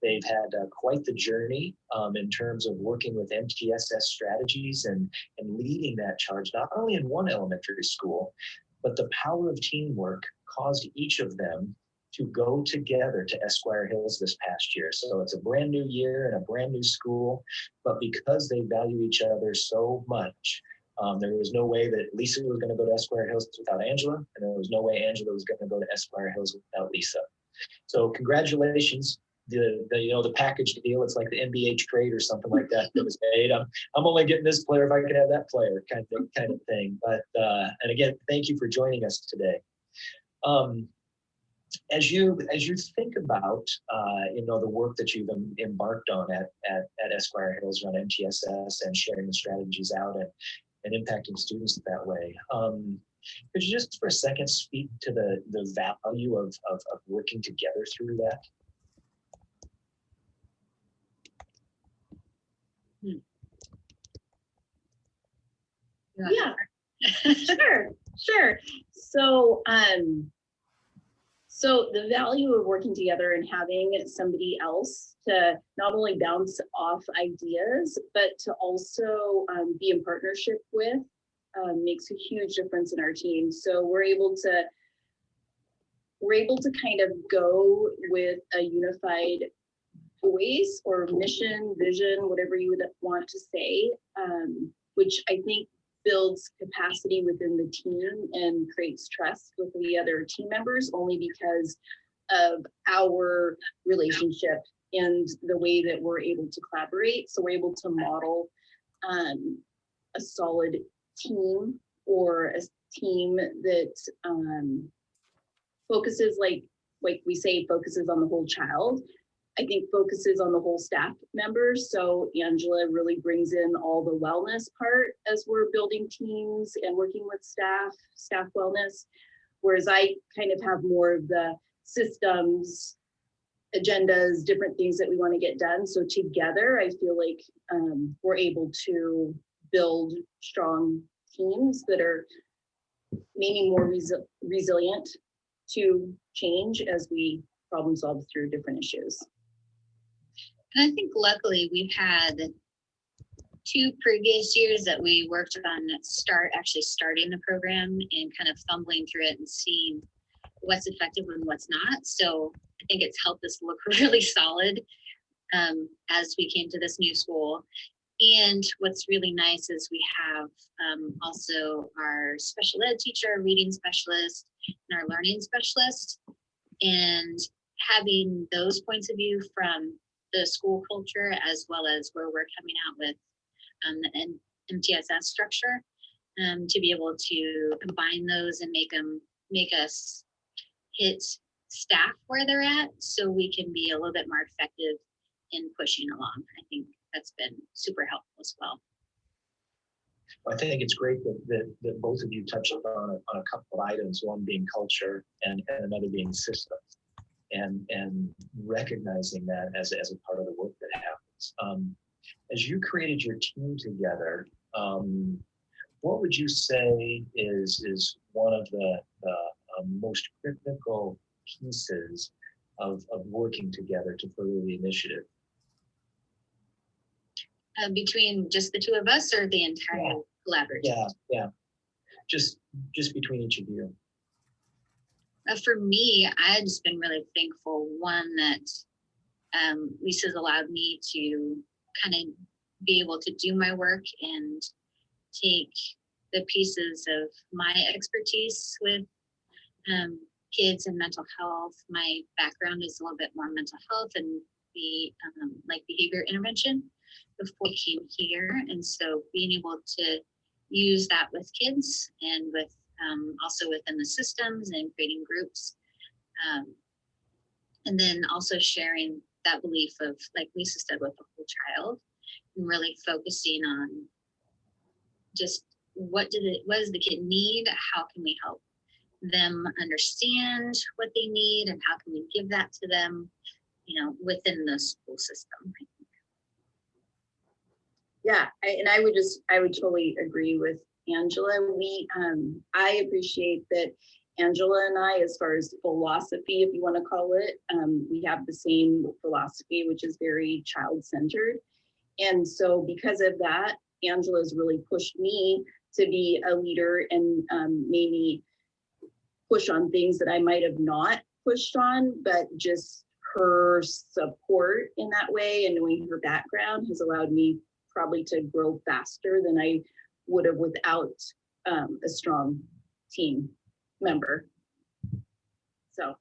They've had quite the journey in terms of working with MTSS strategies and leading that charge, not only in one elementary school, but the power of teamwork caused each of them to go together to Esquire Hills this past year. So it's a brand new year and a brand new school, but because they value each other so much, there was no way that Lisa was going to go to Esquire Hills without Angela, and there was no way Angela was going to go to Esquire Hills without Lisa. So congratulations. The package deal, it's like the NBA trade or something like that was made. I'm only getting this player if I can have that player, kind of thing. But and again, thank you for joining us today. As you think about the work that you've embarked on at Esquire Hills around MTSS and sharing the strategies out and impacting students that way, could you just for a second speak to the value of working together through that? Yeah, sure. So, so the value of working together and having somebody else to not only bounce off ideas, but to also be in partnership with makes a huge difference in our team. So we're able to kind of go with a unified voice or mission, vision, whatever you would want to say, which I think builds capacity within the team and creates trust with the other team members, only because of our relationship and the way that we're able to collaborate. So we're able to model a solid team, or a team that focuses, like we say, focuses on the whole child. I think focuses on the whole staff members. So Angela really brings in all the wellness part as we're building teams and working with staff wellness. Whereas I kind of have more of the systems, agendas, different things that we want to get done. So together, I feel like we're able to build strong teams that are maybe more resilient to change as we problem solve through different issues. And I think luckily we've had 2 previous years that we worked on actually starting the program and kind of fumbling through it and seeing what's effective and what's not. So I think it's helped us look really solid as we came to this new school. And what's really nice is we have also our special ed teacher, reading specialist, and our learning specialist, and having those points of view from the school culture, as well as where we're coming out with the MTSS structure, to be able to combine those and make us hit staff where they're at, so we can be a little bit more effective in pushing along. I think that's been super helpful as well. I think it's great that both of you touched on a couple of items, one being culture and another being systems, and recognizing that as a part of the work that happens. As you created your team together, what would you say is one of the most critical pieces of working together to further the initiative? Between just the two of us or the entire collaborative? Yeah. Just between each of you. For me, I've just been really thankful, one, that Lisa's allowed me to kind of be able to do my work and take the pieces of my expertise with kids and mental health. My background is a little bit more mental health and the like behavior intervention before I came here. And so being able to use that with kids and with also within the systems and creating groups. And then also sharing that belief of, like Lisa said, with the whole child, and really focusing on just what does the kid need? How can we help them understand what they need, and how can we give that to them, within the school system? Yeah, I would totally agree with Angela. I appreciate that Angela and I, as far as philosophy, if you want to call it, we have the same philosophy, which is very child-centered. And so because of that, Angela's really pushed me to be a leader and maybe push on things that I might have not pushed on, but just her support in that way and knowing her background has allowed me probably to grow faster than I would have without a strong team member. So.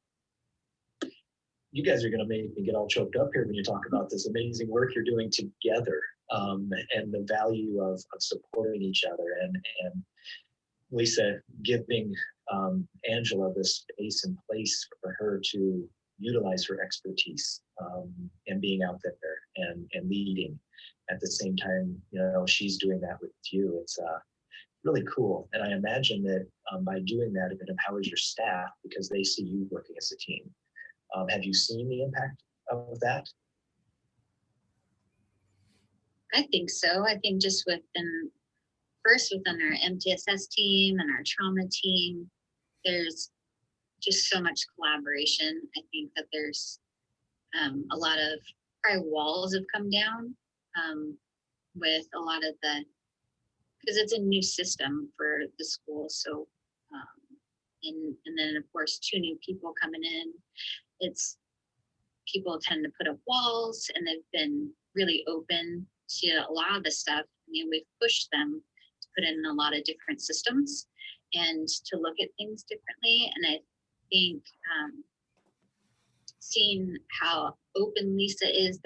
You guys are going to make me get all choked up here when you talk about this amazing work you're doing together, and the value of supporting each other, and Lisa giving Angela this space and place for her to utilize her expertise, and being out there and leading at the same time. She's doing that with you. It's really cool, and I imagine that by doing that, it empowers your staff because they see you working as a team. Have you seen the impact of that? I think so. I think just within our MTSS team and our trauma team, there's just so much collaboration. I think that there's a lot of probably walls have come down with a lot of because it's a new system for the school. So, and then of course, 2 new people coming in. People tend to put up walls, and they've been really open to a lot of the stuff. We've pushed them to put in a lot of different systems and to look at things differently. And I think seeing how open Lisa is,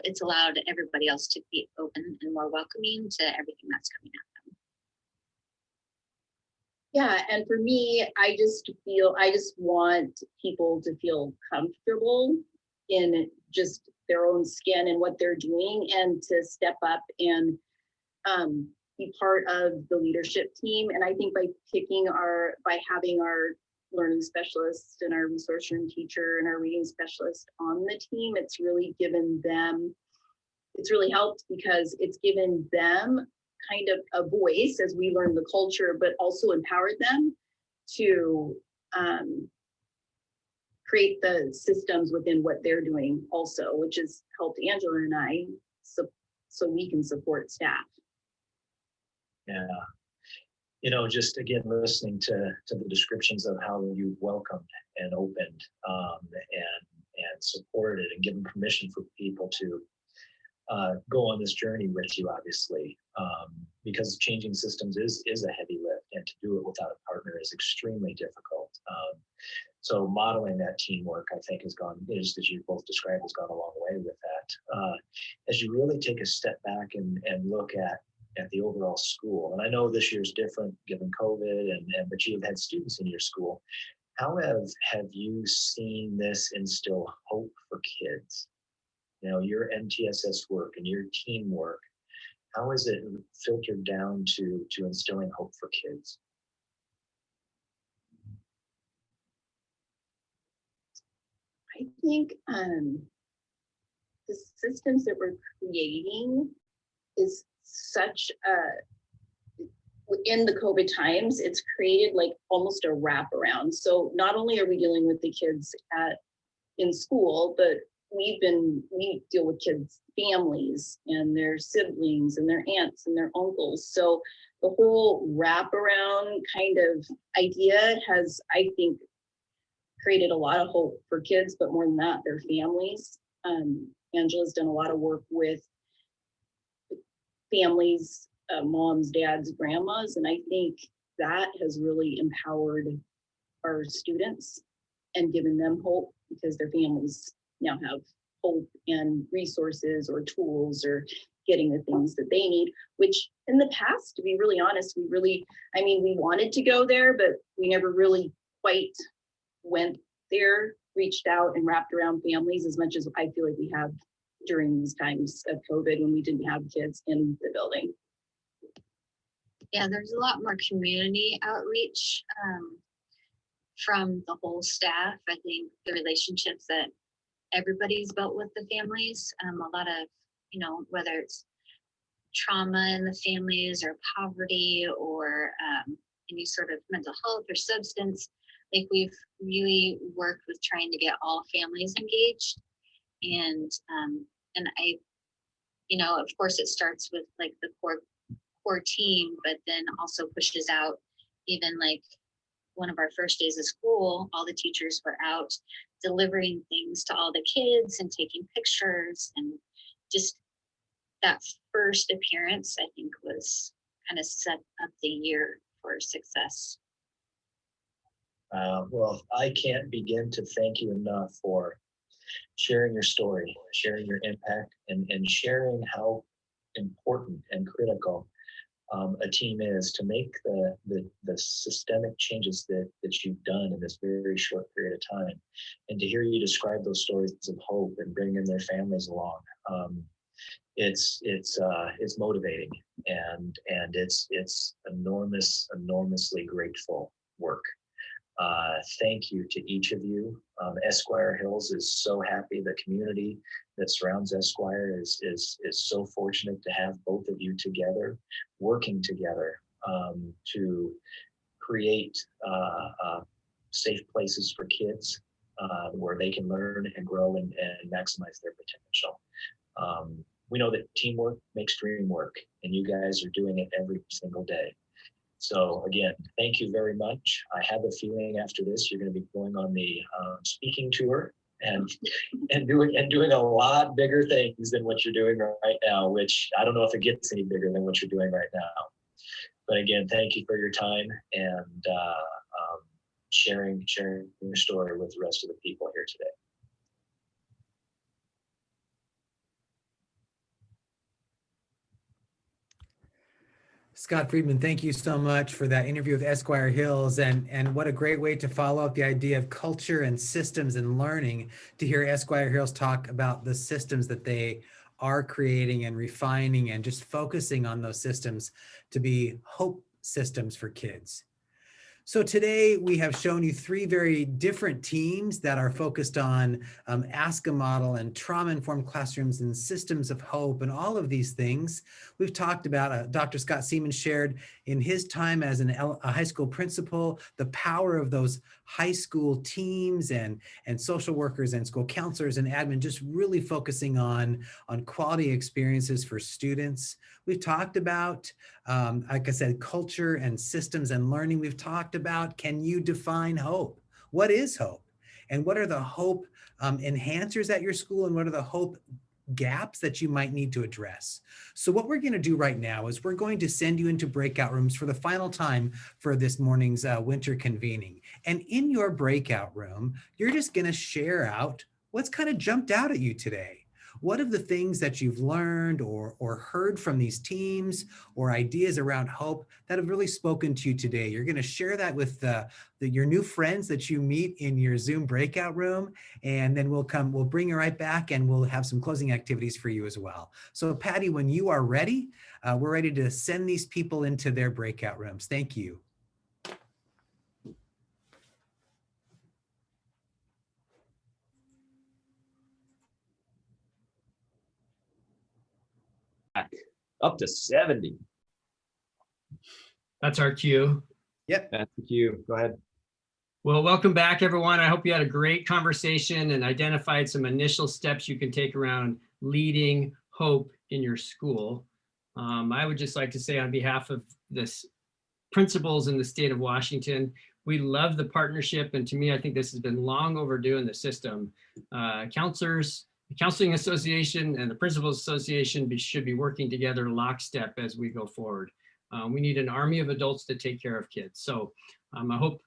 it's allowed everybody else to be open and more welcoming to everything that's coming at them. Yeah, and for me, I just want people to feel comfortable in just their own skin and what they're doing, and to step up and be part of the leadership team. And I think by having our learning specialist and our resource room teacher and our reading specialist on the team, it's really helped, because it's given them kind of a voice as we learn the culture, but also empowered them to create the systems within what they're doing also, which has helped Angela and I so we can support staff. Yeah. Just again, listening to the descriptions of how you welcomed and opened, and supported and given permission for people to go on this journey with you, obviously, because changing systems is a heavy lift, and to do it without a partner is extremely difficult. So modeling that teamwork, I think, has gone, as you both described, has gone a long way with that. As you really take a step back and look at the overall school, and I know this year's different given COVID, but you've had students in your school. How have you seen this instill hope for kids? your MTSS work and your teamwork, how is it filtered down to instilling hope for kids? I think the systems that we're creating is such a, in the COVID times, it's created like almost a wraparound. So not only are we dealing with the kids in school, but we deal with kids' families and their siblings and their aunts and their uncles. So the whole wraparound kind of idea has, I think, created a lot of hope for kids, but more than that, their families. Angela's done a lot of work with families, moms, dads, grandmas, and I think that has really empowered our students and given them hope because their families now have hope and resources or tools or getting the things that they need, which in the past, to be really honest, we wanted to go there, but we never really quite went there, reached out and wrapped around families as much as I feel like we have during these times of COVID when we didn't have kids in the building. Yeah, there's a lot more community outreach from the whole staff. I think the relationships that everybody's built with the families, a lot of, whether it's trauma in the families or poverty or any sort of mental health or substance, like we've really worked with trying to get all families engaged. And I, of course it starts with like the core team, but then also pushes out even like one of our first days of school, all the teachers were out delivering things to all the kids and taking pictures, and just that first appearance, I think, was kind of set up the year for success. Well, I can't begin to thank you enough for sharing your story, sharing your impact, and sharing how important and critical a team is to make the systemic changes that you've done in this very short period of time. And to hear you describe those stories of hope and bringing their families along, it's motivating, and it's enormously grateful work. Thank you to each of you. Esquire Hills is so happy. The community that surrounds Esquire is so fortunate to have both of you together, working together to create safe places for kids where they can learn and grow and maximize their potential. We know that teamwork makes dream work, and you guys are doing it every single day. So again, thank you very much. I have a feeling after this, you're going to be going on the speaking tour and doing a lot bigger things than what you're doing right now, which I don't know if it gets any bigger than what you're doing right now. But again, thank you for your time and sharing your story with the rest of the people here today. Scott Friedman, thank you so much for that interview with Esquire Hills, and what a great way to follow up the idea of culture and systems and learning, to hear Esquire Hills talk about the systems that they are creating and refining and just focusing on those systems to be hope systems for kids. So today we have shown you three very different teams that are focused on ASCA model and trauma-informed classrooms and systems of hope and all of these things. We've talked about, Dr. Scott Seaman shared in his time as a high school principal, the power of those high school teams and social workers and school counselors and admin just really focusing on quality experiences for students. We've talked about, like I said, culture and systems and learning. We've talked about, can you define hope? What is hope? And what are the hope enhancers at your school? And what are the hope gaps that you might need to address? So what we're going to do right now is we're going to send you into breakout rooms for the final time for this morning's winter convening. And in your breakout room, you're just going to share out what's kind of jumped out at you today. what of the things that you've learned or heard from these teams or ideas around hope that have really spoken to you today? You're going to share that with your new friends that you meet in your Zoom breakout room, and then we'll bring you right back and we'll have some closing activities for you as well. So Patty, when you are ready, we're ready to send these people into their breakout rooms. Thank you. Up to 70. That's our cue. Yep. That's the cue. Go ahead. Well, welcome back, everyone. I hope you had a great conversation and identified some initial steps you can take around leading hope in your school. I would just like to say on behalf of this principals in the state of Washington, we love the partnership. And to me, I think this has been long overdue in the system. Counselors, the Counseling Association and the Principals Association should be working together lockstep as we go forward. We need an army of adults to take care of kids. So I hope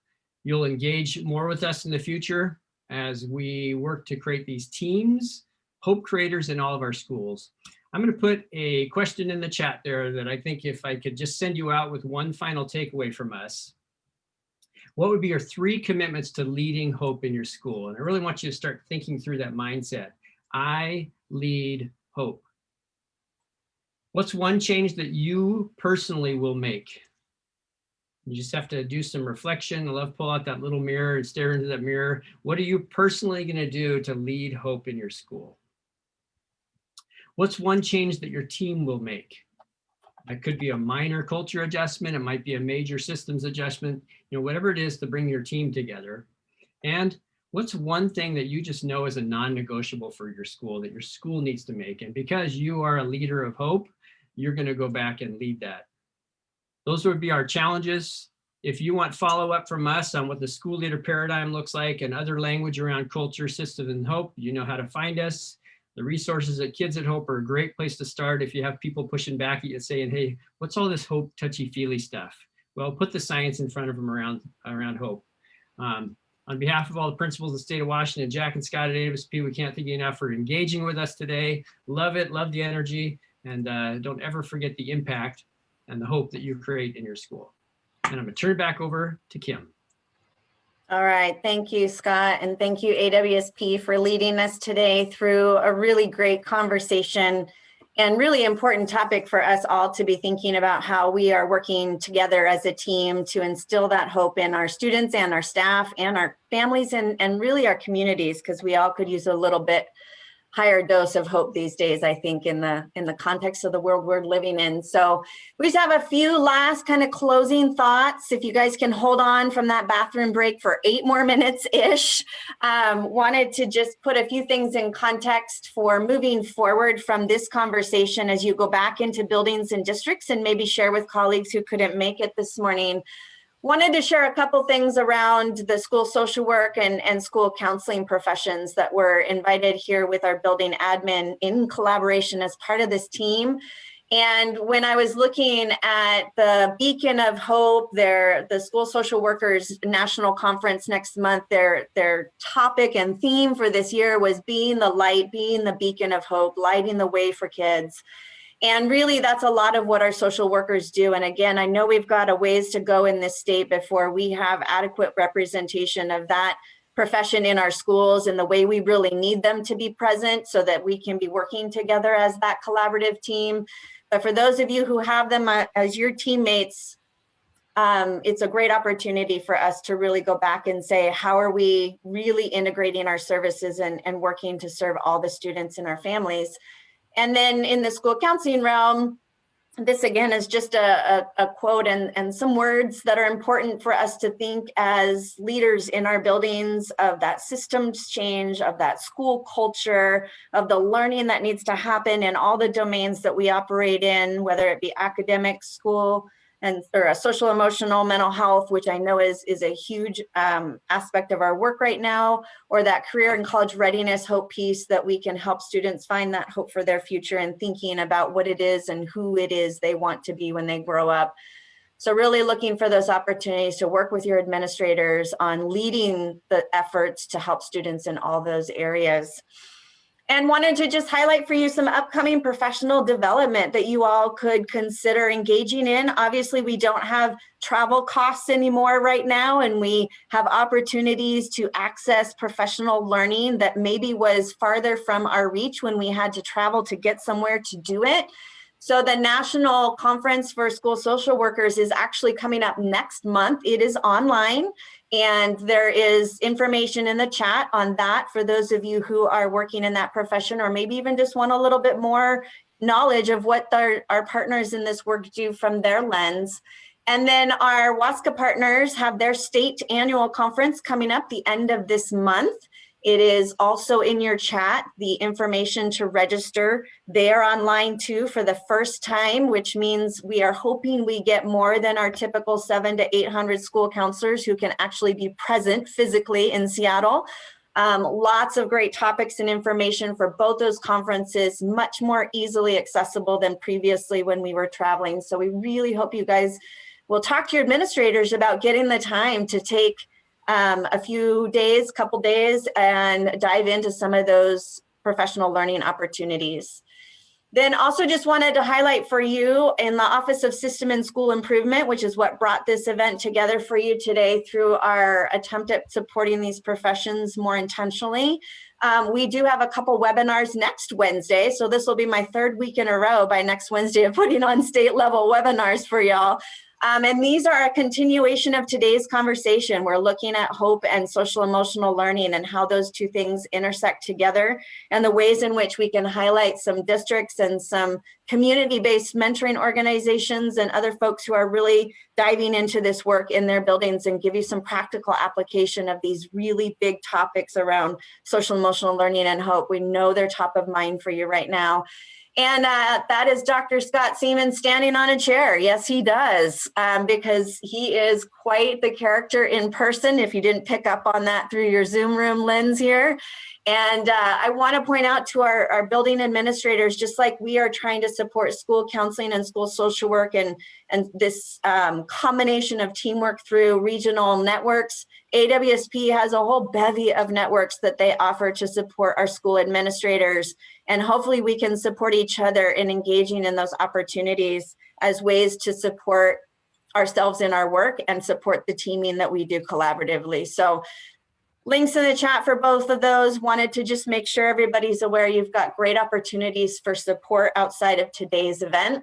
you'll engage more with us in the future as we work to create these teams, hope creators in all of our schools. I'm going to put a question in the chat there that I think if I could just send you out with one final takeaway from us. What would be your 3 commitments to leading hope in your school? And I really want you to start thinking through that mindset. I lead hope. What's one change that you personally will make? You just have to do some reflection. I love pull out that little mirror and stare into that mirror. What are you personally going to do to lead hope in your school? What's one change that your team will make? It could be a minor culture adjustment. It might be a major systems adjustment, whatever it is to bring your team together. And what's one thing that you just know is a non-negotiable for your school that your school needs to make? And because you are a leader of hope, you're going to go back and lead that. Those would be our challenges. If you want follow-up from us on what the school leader paradigm looks like and other language around culture, system, and hope, you know how to find us. The resources at Kids at Hope are a great place to start if you have people pushing back at you saying, hey, what's all this hope touchy-feely stuff? Well, put the science in front of them around hope. On behalf of all the principals of the state of Washington, Jack and Scott at AWSP, we can't thank you enough for engaging with us today. Love it, love the energy, and don't ever forget the impact and the hope that you create in your school. And I'm gonna turn it back over to Kim. All right, thank you, Scott, and thank you, AWSP, for leading us today through a really great conversation and really important topic for us all to be thinking about how we are working together as a team to instill that hope in our students and our staff and our families and really our communities, because we all could use a little bit higher dose of hope these days, I think, in the context of the world we're living in. So we just have a few last kind of closing thoughts. If you guys can hold on from that bathroom break for 8 more minutes-ish. Wanted to just put a few things in context for moving forward from this conversation as you go back into buildings and districts and maybe share with colleagues who couldn't make it this morning. Wanted to share a couple things around the school social work and school counseling professions that were invited here with our building admin in collaboration as part of this team. And when I was looking at the Beacon of Hope, the School Social Workers National Conference next month, their topic and theme for this year was being the light, being the beacon of hope, lighting the way for kids. And really, that's a lot of what our social workers do. And again, I know we've got a ways to go in this state before we have adequate representation of that profession in our schools and the way we really need them to be present so that we can be working together as that collaborative team. But for those of you who have them as your teammates, it's a great opportunity for us to really go back and say, how are we really integrating our services and working to serve all the students and our families? And then in the school counseling realm, this again is just a quote and some words that are important for us to think as leaders in our buildings of that systems change, of that school culture, of the learning that needs to happen in all the domains that we operate in, whether it be academic, school, or social, emotional, mental health, which I know is a huge aspect of our work right now, or that career and college readiness hope piece that we can help students find that hope for their future and thinking about what it is and who it is they want to be when they grow up. So really looking for those opportunities to work with your administrators on leading the efforts to help students in all those areas. And wanted to just highlight for you some upcoming professional development that you all could consider engaging in. Obviously, we don't have travel costs anymore right now, and we have opportunities to access professional learning that maybe was farther from our reach when we had to travel to get somewhere to do it. So the National Conference for School Social Workers is actually coming up next month. It is online, and there is information in the chat on that for those of you who are working in that profession, or maybe even just want a little bit more knowledge of what our partners in this work do from their lens. And then our WASCA partners have their state annual conference coming up the end of this month. It is also in your chat, the information to register. They are online too for the first time, which means we are hoping we get more than our typical 700 to 800 school counselors who can actually be present physically in Seattle. Lots of great topics and information for both those conferences, much more easily accessible than previously when we were traveling. So we really hope you guys will talk to your administrators about getting the time to take a few days, couple days, and dive into some of those professional learning opportunities. Then also just wanted to highlight for you in the Office of System and School Improvement, which is what brought this event together for you today through our attempt at supporting these professions more intentionally. We do have a couple webinars next Wednesday. So this will be my third week in a row by next Wednesday of putting on state level webinars for y'all. And these are a continuation of today's conversation. We're looking at hope and social emotional learning and how those two things intersect together, and the ways in which we can highlight some districts and some community-based mentoring organizations and other folks who are really diving into this work in their buildings, and give you some practical application of these really big topics around social emotional learning and hope. We know they're top of mind for you right now. And that is Dr. Scott Seaman standing on a chair. Yes, he does, because he is quite the character in person, if you didn't pick up on that through your Zoom room lens here. And I want to point out to our building administrators, just like we are trying to support school counseling and school social work and this combination of teamwork through regional networks, AWSP has a whole bevy of networks that they offer to support our school administrators. And hopefully we can support each other in engaging in those opportunities as ways to support ourselves in our work and support the teaming that we do collaboratively. So links in the chat for both of those. Wanted to just make sure everybody's aware you've got great opportunities for support outside of today's event.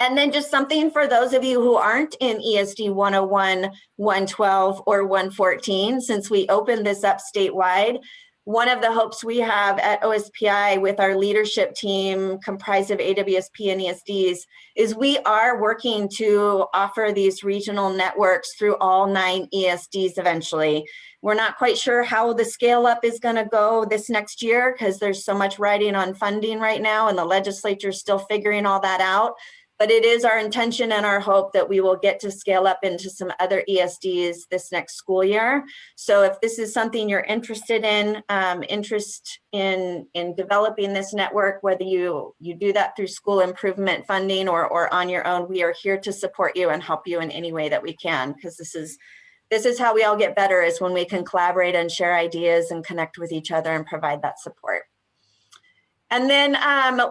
And then just something for those of you who aren't in ESD 101, 112, or 114, since we opened this up statewide. One of the hopes we have at OSPI with our leadership team comprised of AWSP and ESDs is we are working to offer these regional networks through all 9 ESDs eventually. We're not quite sure how the scale up is going to go this next year because there's so much riding on funding right now and the legislature is still figuring all that out. But it is our intention and our hope that we will get to scale up into some other ESDs this next school year. So if this is something you're interested in, in developing this network, whether you do that through school improvement funding or on your own, we are here to support you and help you in any way that we can, because this is how we all get better, is when we can collaborate and share ideas and connect with each other and provide that support. And then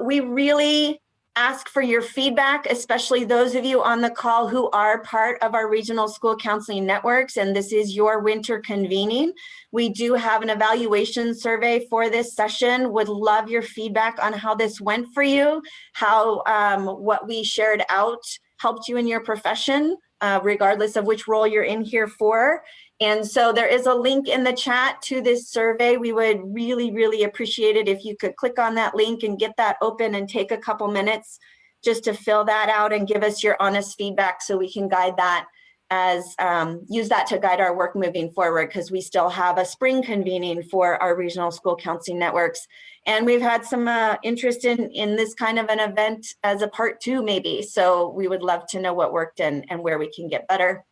we really ask for your feedback, especially those of you on the call who are part of our regional school counseling networks, and this is your winter convening. We do have an evaluation survey for this session. Would love your feedback on how this went for you, how what we shared out helped you in your profession, regardless of which role you're in here for. And so there is a link in the chat to this survey. We would really, really appreciate it if you could click on that link and get that open and take a couple minutes just to fill that out and give us your honest feedback so we can guide that as, use that to guide our work moving forward, because we still have a spring convening for our regional school counseling networks. And we've had some interest in this kind of an event as a part 2 maybe. So we would love to know what worked and where we can get better.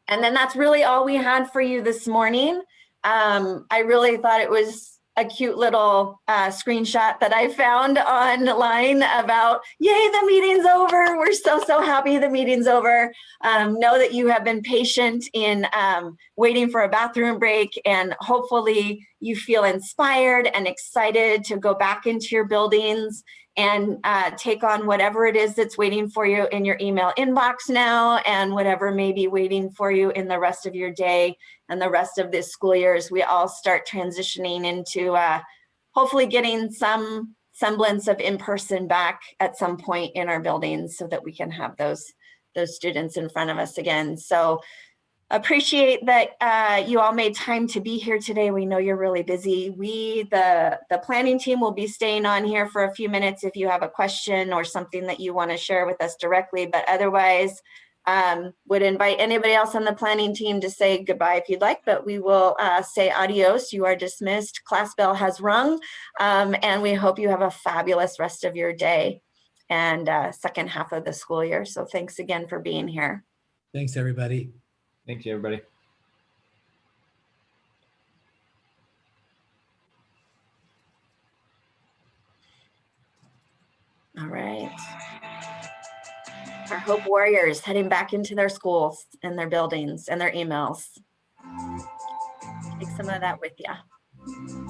And then that's really all we had for you this morning. I really thought it was a cute little screenshot that I found online about, yay, the meeting's over. We're so happy the meeting's over. Know that you have been patient in waiting for a bathroom break, and hopefully you feel inspired and excited to go back into your buildings and take on whatever it is that's waiting for you in your email inbox now, and whatever may be waiting for you in the rest of your day and the rest of this school year as we all start transitioning into hopefully getting some semblance of in-person back at some point in our buildings so that we can have those students in front of us again. So appreciate that you all made time to be here today. We know you're really busy. The planning team will be staying on here for a few minutes if you have a question or something that you want to share with us directly, but otherwise would invite anybody else on the planning team to say goodbye if you'd like, but we will say adios. You are dismissed. Class bell has rung, and we hope you have a fabulous rest of your day and second half of the school year. So thanks again for being here. Thanks, everybody. Thank you, everybody. All right. Our Hope Warriors heading back into their schools and their buildings and their emails. Take some of that with you.